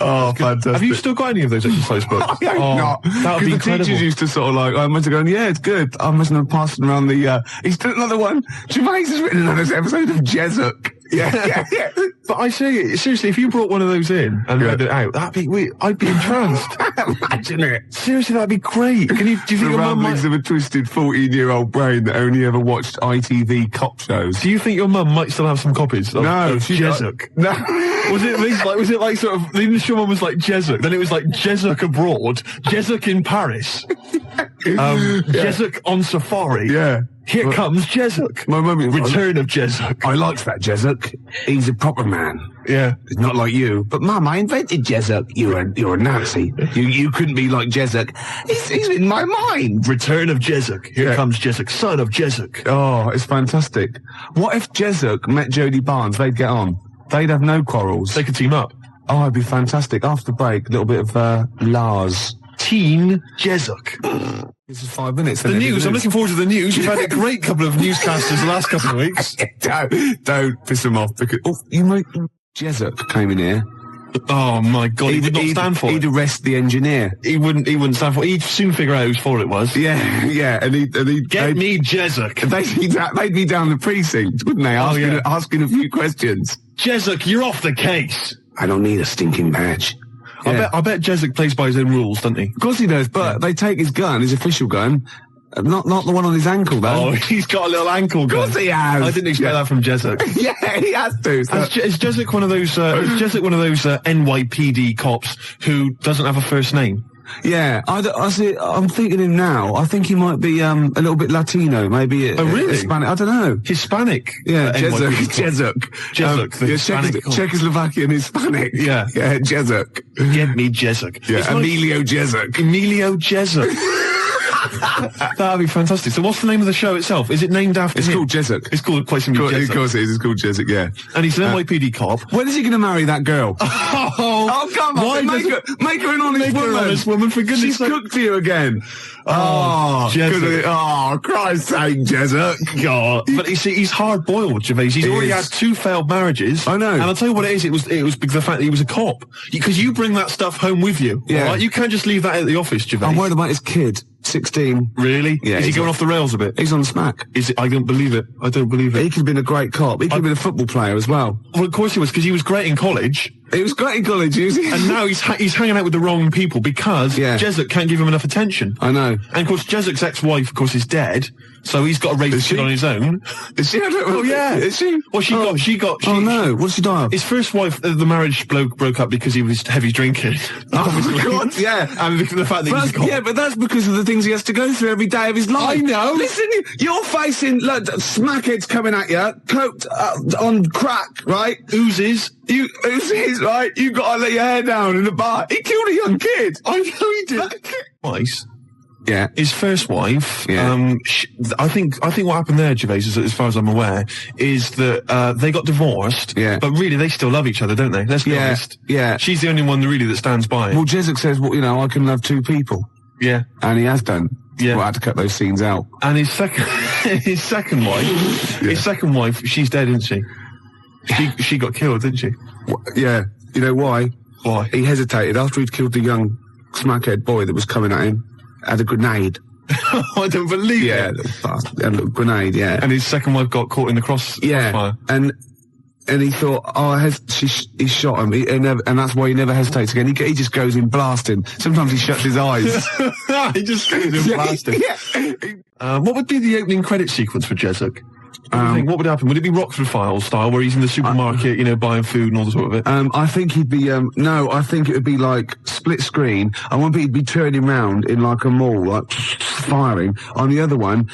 Oh, fantastic. Have you still got any of those exercise books? I hope not. That would be the incredible. teachers used to sort of like, I must have gone, yeah, it's good. I must have passed around the, he's done another one. Gervais has written another episode of Jessup. Yeah. But I say, seriously, if you brought one of those in and read it out, I'd be entranced. Imagine it. Seriously, that'd be great. Do you think The your mum ramblings might... of a twisted 14-year-old brain that only ever watched ITV cop shows. Do you think your mum might still have some copies of Jessup? No. Was it like sort of, the initial one was like Jessup, then it was like Jessup abroad, Jessup in Paris, Jessup on safari. Yeah. Here comes Jessup. My mum... Return of Jessup. I liked that Jessup. He's a proper man. Yeah. It's not like you. But Mum, I invented Jessup. You're a Nazi. You couldn't be like Jessup. He's in my mind. Return of Jessup. Here comes Jessup, son of Jessup. Oh, it's fantastic. What if Jessup met Jody Barnes? They'd get on. They'd have no quarrels. They could team up. Oh, it'd be fantastic. After break, a little bit of Lars. Teen Jessup. This is 5 minutes. The news. I'm looking forward to the news. You've had a great couple of newscasters the last couple of weeks. Don't piss them off because Jessup came in here. Oh my God! He would not stand for it. He'd arrest the engineer. He wouldn't stand for it. He'd soon figure out whose fault it was. Yeah, and he'd Get me Jessup. They'd be down the precinct, wouldn't they? Asking a few questions. Jessup, you're off the case. I don't need a stinking badge. Yeah. I bet Jessup plays by his own rules, doesn't he? Of course he does, but they take his gun, his official gun, not the one on his ankle, though. Oh, he's got a little ankle gun. Of course he has. I didn't expect that from Jessup. Yeah, he has to. So. Is Jessup one of those NYPD cops who doesn't have a first name? Yeah, I'm thinking him now. I think he might be a little bit Latino, maybe. Really? Hispanic. I don't know. Hispanic. Yeah, Jessup. Hispanic. Czechoslovakian Hispanic. Yeah, Jessup. Get me Jessup. Yeah, Emilio Jessup. Emilio Jessup. That'd be fantastic. So what's the name of the show itself? Is it named after It's him? called Jessup. It's called quite simply Jessup. Of course it is. It's called Jessup, yeah. And he's an NYPD cop. When is he going to marry that girl? Oh, come on. Make her an honest woman. An honest woman, for goodness She's sake. cooked to you again. Jessup. Oh, Christ's sake, Jessup. God. But you see, he's hard-boiled, Gervais. He's already had 2 failed marriages. I know. And I'll tell you what it is. It was because the fact that he was a cop. Because you bring that stuff home with you. Yeah. All right? You can't just leave that at the office, Gervais. I'm worried about his kid, 16. Really? Yeah. Is he going off the rails a bit? He's on smack. Is it? I don't believe it. I don't believe it. He could have been a great cop. He could have been a football player as well. Well, of course he was, because he was great in college. He was great in college, And now he's hanging out with the wrong people because Jessup can't give him enough attention. I know. And of course, Jessup's ex-wife, of course, is dead. So he's got to raise the kid on his own. Is she? Oh yeah. Is she? Well, she got. Oh no. What did she die of? His first wife, the marriage broke up because he was heavy drinking. Oh God, yeah. And the fact that he was a cop. Yeah, but that's because of the things he has to go through every day of his life. I know. Listen, you're facing smackheads coming at you, coked on crack, right? Oozes, right? You got to let your hair down in the bar. He killed a young kid. I know he did. Twice. Yeah. His first wife, Yeah. I think what happened there, Gervais, as far as I'm aware, is that they got divorced, Yeah. but really they still love each other, don't they? Let's be honest. Yeah. She's the only one that stands by it. Well, Jessup says, well, I can love 2 people. Yeah. And he has done. Yeah. Well, I had to cut those scenes out. And his second wife, she's dead, isn't she? She got killed, didn't she? Yeah. You know why? Why? He hesitated after he'd killed the young smackhead boy that was coming at him. Had a grenade. I don't believe Yeah, it. had a little grenade, yeah. And his second wife got caught in the crossfire. And he thought, he shot him, and that's why he never hesitates again. He just goes in blasting. Sometimes he shuts his eyes. He just goes in blasting. Yeah. What would be the opening credit sequence for Jessup? What would happen? Would it be Rockford Files style, where he's in the supermarket, buying food and all the sort of it? I think he'd be, no, I think it would be like split screen. I want he'd be turning round in like a mall, like firing. On the other one,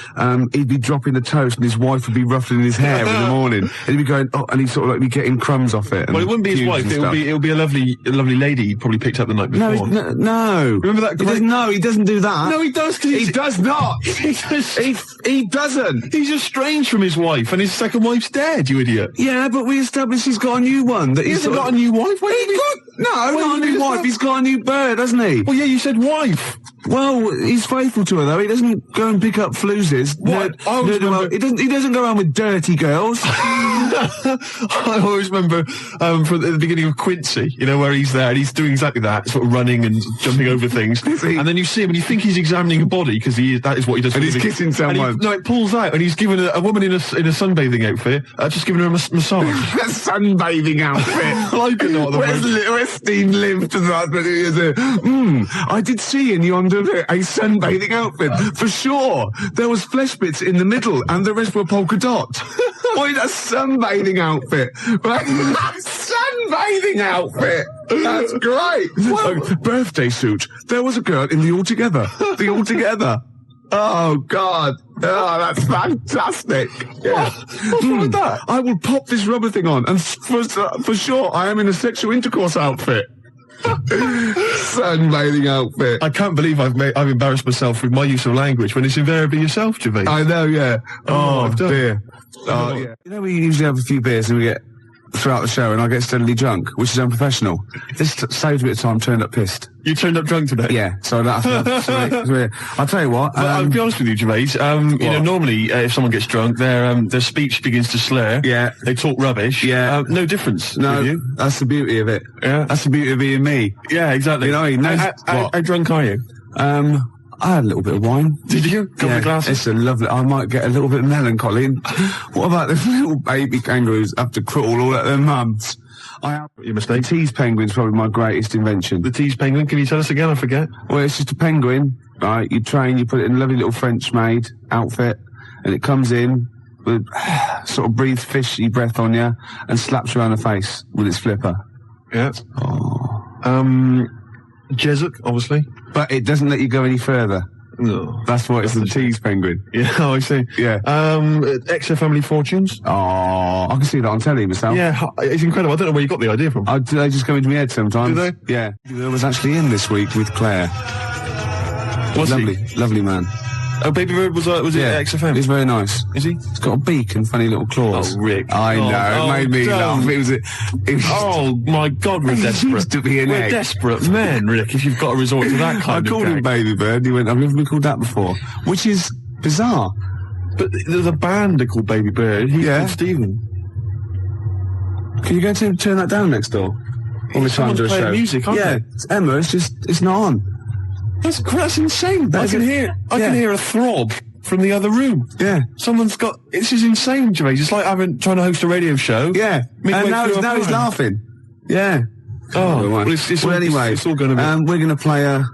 he'd be dropping the toast and his wife would be ruffling his hair in the morning. And he'd be going, and he'd sort of like be getting crumbs off it. Well, it wouldn't be his wife, it would be a lovely lady he'd probably picked up the night before. No. Remember that great... he doesn't do that. No, he does, he does not. He doesn't. He's estranged from his wife, and his second wife's dead, you idiot. Yeah, but we established he's got a new one. He hasn't got a new wife? Not a new wife. He's got a new bird, hasn't he? Well, yeah, you said wife. Well, he's faithful to her, though. He doesn't go and pick up floozes. What? He doesn't go around with dirty girls. I always remember from the beginning of Quincy, where he's there and he's doing exactly that, sort of running and jumping over things. And then you see him and you think he's examining a body, because that is what he does. And he's kissing someone. It pulls out and he's given a woman in a sunbathing outfit, just giving her a massage. A sunbathing outfit. I don't know what the where's Steve lived to that? I did see in you under a sunbathing outfit. For sure. There was flesh bits in the middle and the rest were polka dot. Wait, a sunbathing outfit. Sunbathing outfit. That's great. Birthday suit. There was a girl in the Altogether. The Altogether. Oh, God. Oh, that's fantastic. Yeah. What's wrong with that? I will pop this rubber thing on, and for sure, I am in a sexual intercourse outfit. Sunbathing outfit. I can't believe I've embarrassed myself with my use of language when it's invariably yourself, Gervais. I know, yeah. Oh, dear. Oh, yeah. We usually have a few beers and we get throughout the show and I get steadily drunk, which is unprofessional. This saves a bit of time, turned up pissed. You turned up drunk today? Yeah, so that's I'll tell you what. I'll be honest with you, Gervais. Normally, if someone gets drunk, their speech begins to slur. Yeah. They talk rubbish. Yeah. No difference. No, with you. That's the beauty of it. Yeah. That's the beauty of being me. Yeah, exactly. How drunk are you? I had a little bit of wine. Did you? Couple of glasses? It's a lovely... I might get a little bit melancholy. What about the little baby kangaroos have to crawl all at their mums? Your mistake. The tease penguin's probably my greatest invention. The tease penguin? Can you tell us again? I forget. Well, it's just a penguin, right? You train, you put it in a lovely little French-made outfit, and it comes in with sort of breathes fishy breath on you and slaps you around the face with its flipper. Yeah. Oh. Jesup, obviously. But it doesn't let you go any further. No. That's why it's the tease penguin. Yeah, I see. Yeah. XFM Family Fortunes. Oh, I can see that on telly myself. Yeah, it's incredible. I don't know where you got the idea from. They just come into my head sometimes. Do they? Yeah. I was actually in this week with Claire. Lovely man. Oh, Baby Bird was it at XFM? He's very nice. Is he? He's got a beak and funny little claws. Oh, Rick. I know, it made me laugh. Oh, my God, we're desperate. He used to be an We're desperate men, Rick, if you've got to resort to that kind of I called him Baby Bird, he went, I've never been called that before. Which is bizarre. But there's a band are called Baby Bird. He's called Stephen. Can you go to turn that down next door? All the time to a show. Music, aren't they? It's Emma, it's not on. That's insane. I can hear a throb from the other room. Yeah. Someone's got... This is insane, Gervais. It's like trying to host a radio show. Yeah. And now he's laughing. Yeah. Oh, well, anyway, it's all going to be... we're going to play a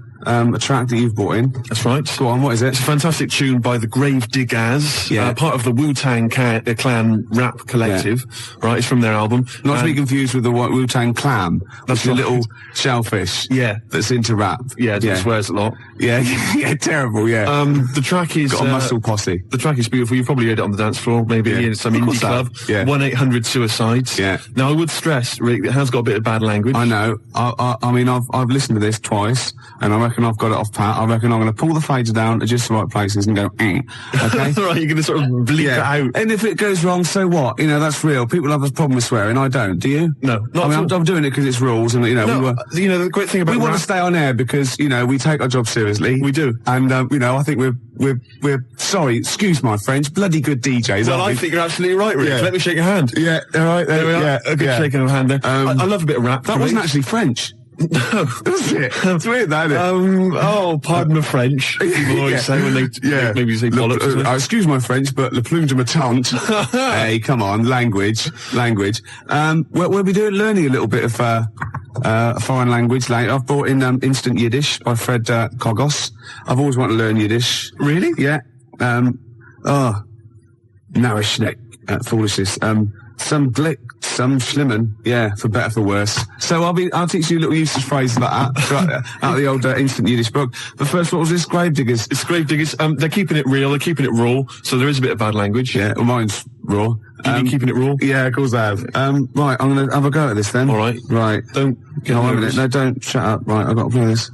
track that you've brought in. That's right. Go on, what is it? It's a fantastic tune by the Gravediggers, part of the Wu-Tang Clan rap collective, right? It's from their album. Not to be confused with the Wu-Tang Clan. That's a little shellfish. Yeah. That's into rap. Yeah, that swears a lot. Yeah, yeah, terrible, yeah. The track is... Got a muscle posse. The track is beautiful. You've probably heard it on the dance floor, maybe in some indie club. Yeah. 1-800-SUICIDES. Yeah. Now, I would stress, Rick, it has got a bit of bad language. I know. I mean, I've listened to this twice, and I reckon I've got it off pat. I reckon I'm going to pull the fader down at just the right places and go, okay? Right, you're going to sort of bleep it out. And if it goes wrong, so what? That's real. People have a problem with swearing. I don't. Do you? No. I'm doing it because it's rules, and, the great thing about we want to stay on air because, we take our job seriously. We do. And, I think we're sorry, excuse my French, bloody good DJs, Well, I think you're absolutely right, Rick. Yeah. Let me shake your hand. Yeah, all right. There we are. Yeah, a good shaking of hand there. I love a bit of rap. That wasn't actually French. No. Was it? It's weird, that, isn't it? Pardon the French. People always say when they maybe say bollocks. Excuse my French, but le plume de ma tante. Hey, come on, language. We'll be learning a little bit of a foreign language later. I've brought in Instant Yiddish by Fred Kogos. I've always wanted to learn Yiddish. Really? Yeah. Narishnek, foolishness. Some glick, some schlimmen, yeah, for better, for worse. So I'll teach you little usage phrases like that, right, out of the old Instant Yiddish book. But first, what was this? Gravediggers. It's Gravediggers. They're keeping it real, they're keeping it raw, so there is a bit of bad language. Yeah, well, mine's raw. You keeping it raw? Yeah, of course I have. Right, I'm gonna have a go at this then. All right. Right. Don't get No, 1 nervous. minute. No, don't. Shut up. Right, I've got to play this.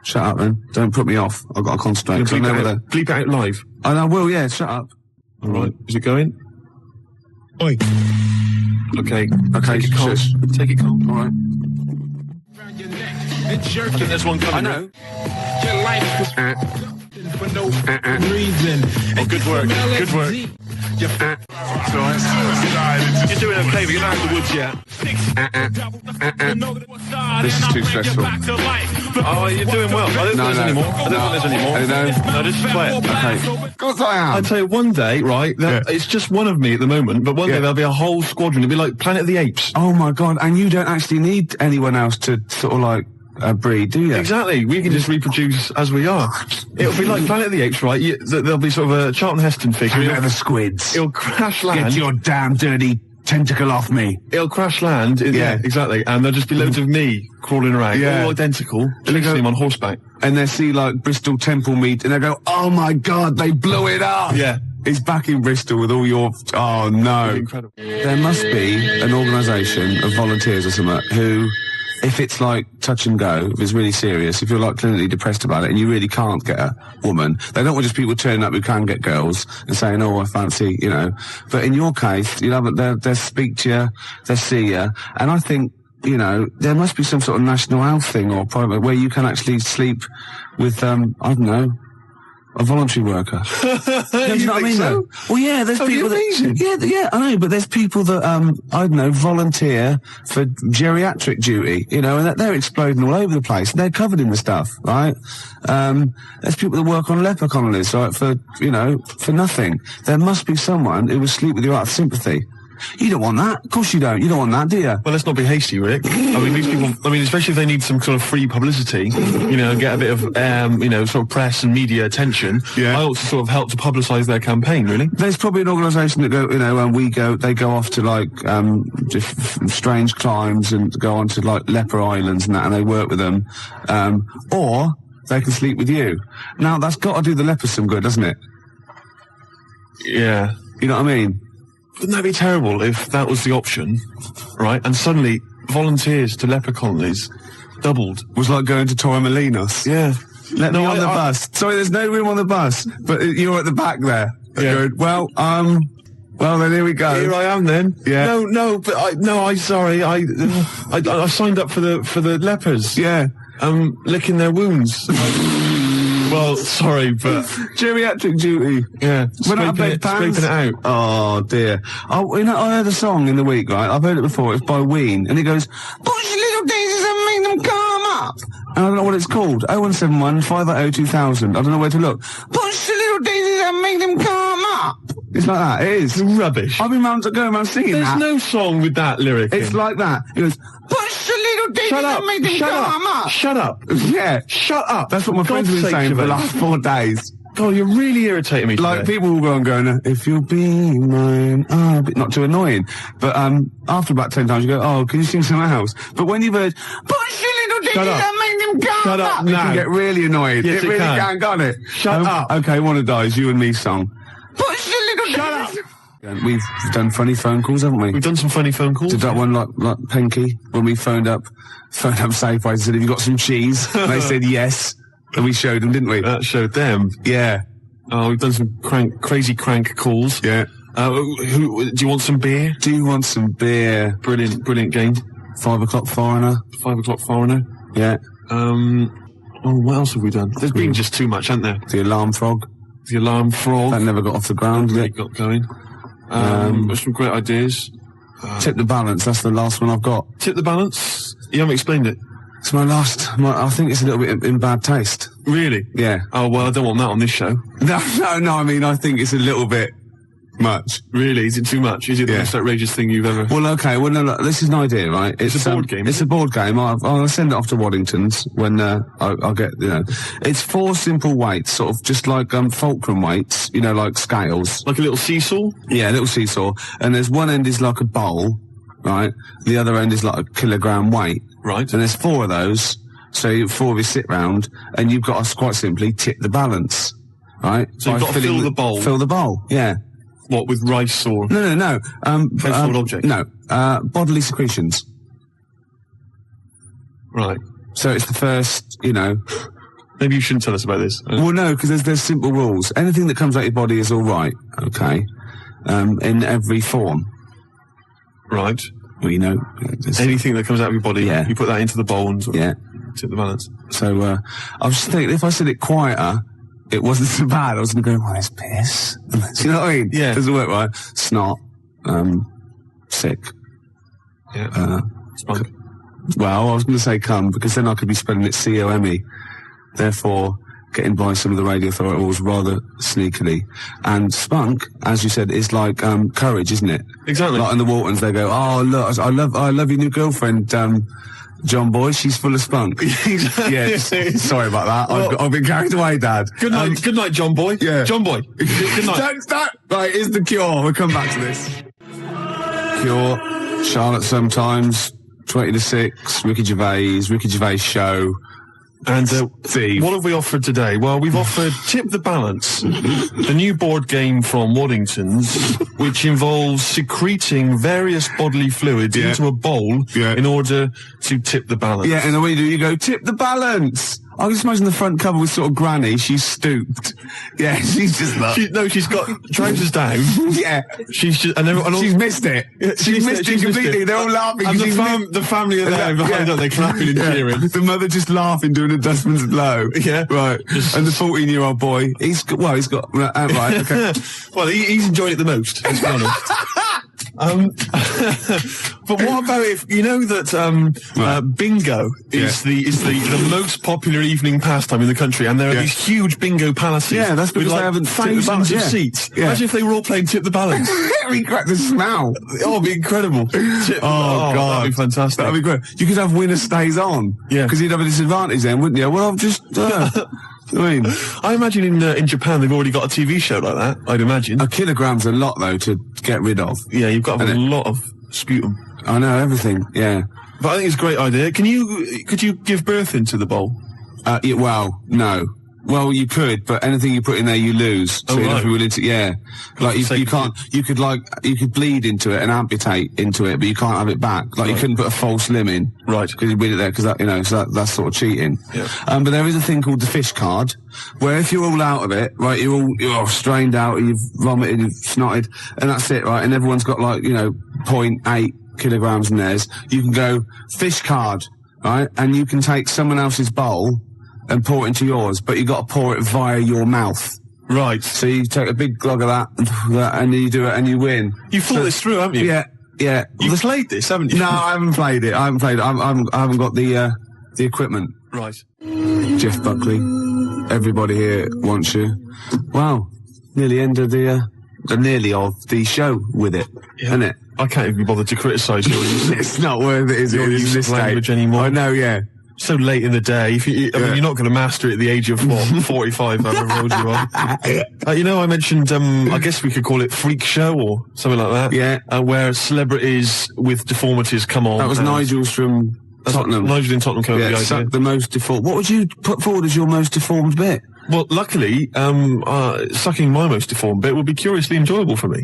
Shut up then. Don't put me off. I've got to concentrate. You 'cause I know whether... bleep it out live. I will, yeah, shut up. All right. Is it going? Oi. Okay. Okay, Take it calm. shush. Take it calm. All right. I think there's one coming. I know. Your life for no reason. Oh, good work. Good work. It's all right. You're doing okay, but you're not out of the woods yet. This is too stressful. Oh, you're doing well. I don't think there's any more. I don't think there's any more. I know. No, just play it. Okay. Of course I am. I'd tell you, one day, right, it's just one of me at the moment, but one day there'll be a whole squadron. It'll be like Planet of the Apes. Oh my God, and you don't actually need anyone else to sort of like breed, do you? Exactly. We can just reproduce as we are. It'll be like Planet of the Apes, right? There'll be sort of a Charlton Heston figure. Planet of the Squids. It'll crash land. Get your damn dirty tentacle off me. It'll crash land. Yeah, exactly. And there'll just be loads of me crawling around, all identical, chasing him on horseback. And they see like Bristol Temple meet, and they go, "Oh my God, they blew it up!" Yeah. He's back in Bristol with all your... Oh no. Incredible. There must be an organisation of volunteers or something who, if it's like touch and go, if it's really serious, if you're like clinically depressed about it and you really can't get a woman, they don't want just people turning up who can get girls and saying, "Oh, I fancy," you know. But in your case, you know, they'll speak to you, they'll see you, and I think, you know, there must be some sort of national health thing or private where you can actually sleep with, I don't know, a voluntary worker. You know what I mean? so? Well, yeah, there's people that... Yeah, I know, but there's people that, I don't know, volunteer for geriatric duty, you know, and they're exploding all over the place. They're covered in the stuff, right? There's people that work on leper colonies, right, for, you know, for nothing. There must be someone who will sleep with you out of sympathy. You don't want that. Of course you don't. You don't want that, do you? Well, let's not be hasty, Rick. I mean, these people, especially if they need some sort of free publicity, you know, get a bit of, you know, sort of press and media attention, I ought to sort of help to publicise their campaign, really. There's probably an organisation that go, you know, and they go off to like, just strange climes and go on to like leper islands and that, and they work with them. Or they can sleep with you. Now, that's got to do the lepers some good, doesn't it? Yeah. You know what I mean? Wouldn't that be terrible if that was the option, right? And suddenly volunteers to leper colonies doubled. Was like going to Torremolinos. Yeah. Let me on the bus. Sorry, there's no room on the bus, but you're at the back there. Yeah. Good. Well, then here we go. Here I am then. Yeah. I'm sorry. I signed up for the lepers. Yeah. Licking their wounds. Well, sorry, but geriatric duty. Yeah. Scraping it out. Oh dear. Oh, you know, I heard a song in the week, right? I've heard it before. It's by Ween, and it goes, "Push little daisies and make them come up." And I don't know what it's called. 0171 580 2000. I don't know where to look. Push the little daisies and make them come up. It's like that. It is. It's rubbish. I've been going around singing There's that. no song with that lyric. It's like that. It goes, "Push the little daisies and make them come up." Shut up. Yeah. Shut up. That's what my friends have been saying for the last 4 days. God, you're really irritating me today. Like, people will go on going, "If you'll be mine," not too annoying. But, after about 10 times you go, "Oh, can you sing something else?" But when you've heard, "Push your little daisies and make them come Shut up up," now. you can get really annoyed. Yes, it really can, can't it? Shut up. Okay, one of those, you and me song. Push your little Shut up. We've done funny phone calls, haven't we? We've done some funny phone calls. Did that one like Penky, when we phoned up Safeway and said, "Have you got some cheese?" And they said yes. And we showed them, didn't we? That showed them. Yeah. Oh, we've done some crazy crank calls. Yeah. Do you want some beer? Do you want some beer? Brilliant game. 5 o'clock foreigner. 5 o'clock foreigner. Yeah. What else have we done? There's been just too much, hasn't there? The alarm frog. The alarm frog. That never got off the ground, did it? Got going. There's some great ideas. Tip the balance. That's the last one I've got. Tip the balance? You haven't explained it. It's my last. I think it's a little bit in bad taste. Really? Yeah. Oh, well, I don't want that on this show. No. I mean, I think it's a little bit Much. Really? Is it too much? Is it the most outrageous thing you've ever... Well, okay, well, no, this is an idea, right? It's a board game. It's a board game. I'll send it off to Waddington's when I'll get, It's 4 simple weights, sort of just like fulcrum weights, like scales. Like a little seesaw? Yeah, a little seesaw. And there's one end is like a bowl, right? The other end is like a kilogram weight. Right. And there's 4 of those, so 4 of you sit round, and you've got to quite simply tip the balance, right? So you've got to fill the bowl? Fill the bowl, yeah. What, with rice or... No. Household object? No. Bodily secretions. Right. So it's the first, Maybe you shouldn't tell us about this. Well, no, because there's simple rules. Anything that comes out of your body is all right, okay? In every form. Right. Well, anything that comes out of your body, Yeah. you put that into the bowl and sort of tip the balance. So, I was just thinking, if I said it quieter, it wasn't so bad. I was going to go, well, it's piss. Do you know what I mean? Yeah. Doesn't work right. Snot. Sick. Yeah. Spunk. Well, I was going to say cum, because then I could be spelling it C-O-M-E. Therefore, getting by some of the radio authorities rather sneakily. And spunk, as you said, is like courage, isn't it? Exactly. Like in the Waltons, they go, oh, look, I love your new girlfriend, John Boy, she's full of spunk. Yeah, sorry about that. Well, I've been carried away, Dad. Good night, John Boy. Yeah. John Boy. Good night. Don't stop. Right, here's the Cure. We'll come back to this. Cure, Charlotte Sometimes, 20 to 6, Ricky Gervais Show. And Steve. what have we offered today? Well, we've offered Tip the Balance, a new board game from Waddington's, which involves secreting various bodily fluids into a bowl in order to tip the balance. Yeah, and the way you do, you go, tip the balance. I can just imagine the front cover with sort of Granny. She's stooped. Yeah, she's just like... She's got trousers down. Yeah. She's just... And she's missed it. She's missed it completely. They're all laughing. And the family are there behind her. They're clapping and cheering. The mother just laughing, doing a dustman's blow. Yeah. Right. And the 14-year-old boy, he's got... right, okay. Well, he's enjoying it the most, let's be honest. But what about if you know that bingo is the most popular evening pastime in the country, and there are these huge bingo palaces. Yeah, that's because with they haven't thousands of seats. Yeah. Imagine if they were all playing Tip the Balance. We crack the smell. Oh, it'd be incredible. God, that'd be fantastic. That'd be great. You could have winner stays on. Yeah, because you'd have a disadvantage then, wouldn't you? Well, I've just. I imagine in Japan they've already got a TV show like that. I'd imagine a kilogram's a lot though to get rid of. Yeah, you've got to have a lot of sputum. I know everything. Yeah, but I think it's a great idea. Could you give birth into the bowl? Yeah, well, no. Well, you could, but anything you put in there, you lose. So you'd have to be willing to, like you can't. You could bleed into it and amputate into it, but you can't have it back. Like you couldn't put a false limb in, right? Because you bleed it there, because that, so that's sort of cheating. Yeah. But there is a thing called the fish card, where if you're all out of it, right, you're all strained out, and you've vomited, you've snotted, and that's it, right? And everyone's got 0.8 kilograms in theirs. You can go fish card, right? And you can take someone else's bowl and pour it into yours, but you got to pour it via your mouth. Right. So you take a big glug of that, and you do it, and you win. You've thought this through, haven't you? Yeah. You've played this, haven't you? No, I haven't played it. I haven't got the equipment. Right. Jeff Buckley, everybody here wants you. Wow, nearly end of the show with it, isn't it? I can't even be bothered to criticise your It's not worth it, is it? use of language anymore. I know, yeah. So late in the day, I mean, you're not going to master it at the age of 45, however old you are. I mentioned, I guess we could call it Freak Show or something like that. Yeah. Where celebrities with deformities come on. That was Nigel's from Tottenham. Nigel in Tottenham came up with the idea. The most deformed. What would you put forward as your most deformed bit? Well, luckily, sucking my most deformed bit would be curiously enjoyable for me.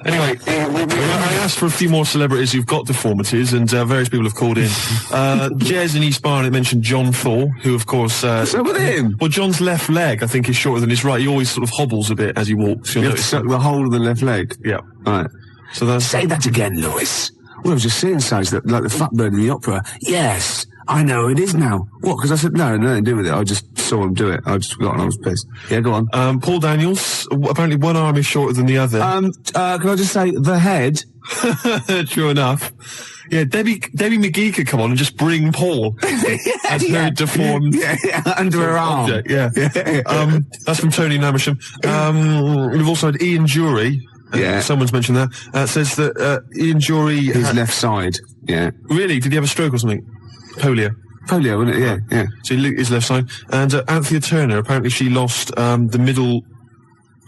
Anyway, I asked for a few more celebrities who've got deformities, and various people have called in. Jez in East Barnet mentioned John Thor, who, of course... So with him? Well, John's left leg, I think, is shorter than his right. He always sort of hobbles a bit as he walks. You have to suck the whole of the left leg? Yeah. Right. So that's... Say that again, Lewis. Well, I was just saying, that like the fat bird in the opera. Yes, I know it is now. What? Because I said, no, nothing to do with it. I just saw him do it. I just forgot and I was pissed. Yeah, go on. Paul Daniels, apparently one arm is shorter than the other. Can I just say, the head? True enough. Yeah, Debbie McGee could come on and just bring Paul as her deformed under her arm. object. Yeah. That's from Tony Namersham. We've also had Ian Jury. Someone's mentioned that. Says that Ian Jury... His left side, Really? Did he have a stroke or something? Polio, wasn't it? Yeah. So his left side. And Anthea Turner, apparently she lost the middle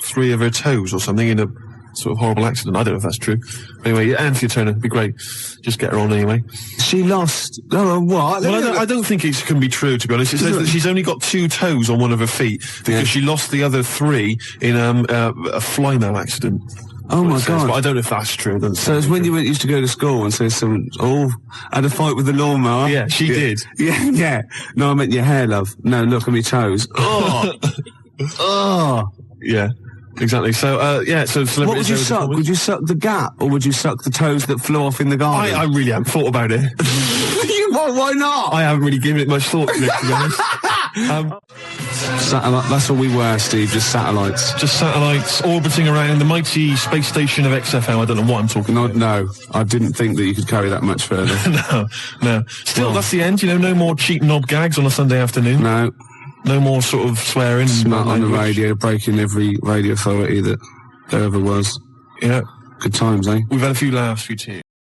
3 of her toes or something in a sort of horrible accident. I don't know if that's true. Anyway, Anthea Turner would be great. Just get her on anyway. She lost... Oh, what? Well, I don't think it can be true, to be honest. It says that she's only got 2 toes on one of her feet because she lost the other 3 in a fly-now accident. Oh my God! But I don't know if that's true. So it's when you used to go to school and say someone, had a fight with the lawnmower. Yeah, she did. Yeah. No, I meant your hair, love. No, look at me toes. Yeah, exactly. So, so what would you suck? Would you suck the gap, or would you suck the toes that flew off in the garden? I really haven't thought about it. Why not? I haven't really given it much thought, to be honest. Satellite, that's all we were, Steve, just satellites. Just satellites orbiting around the mighty space station of XFM. I don't know what I'm talking about. No, I didn't think that you could carry that much further. No. Still, that's the end, no more cheap knob gags on a Sunday afternoon. No more sort of swearing. Smut on the radio, breaking every radio authority that there ever was. Yeah. Good times, eh? We've had a few laughs, few tears.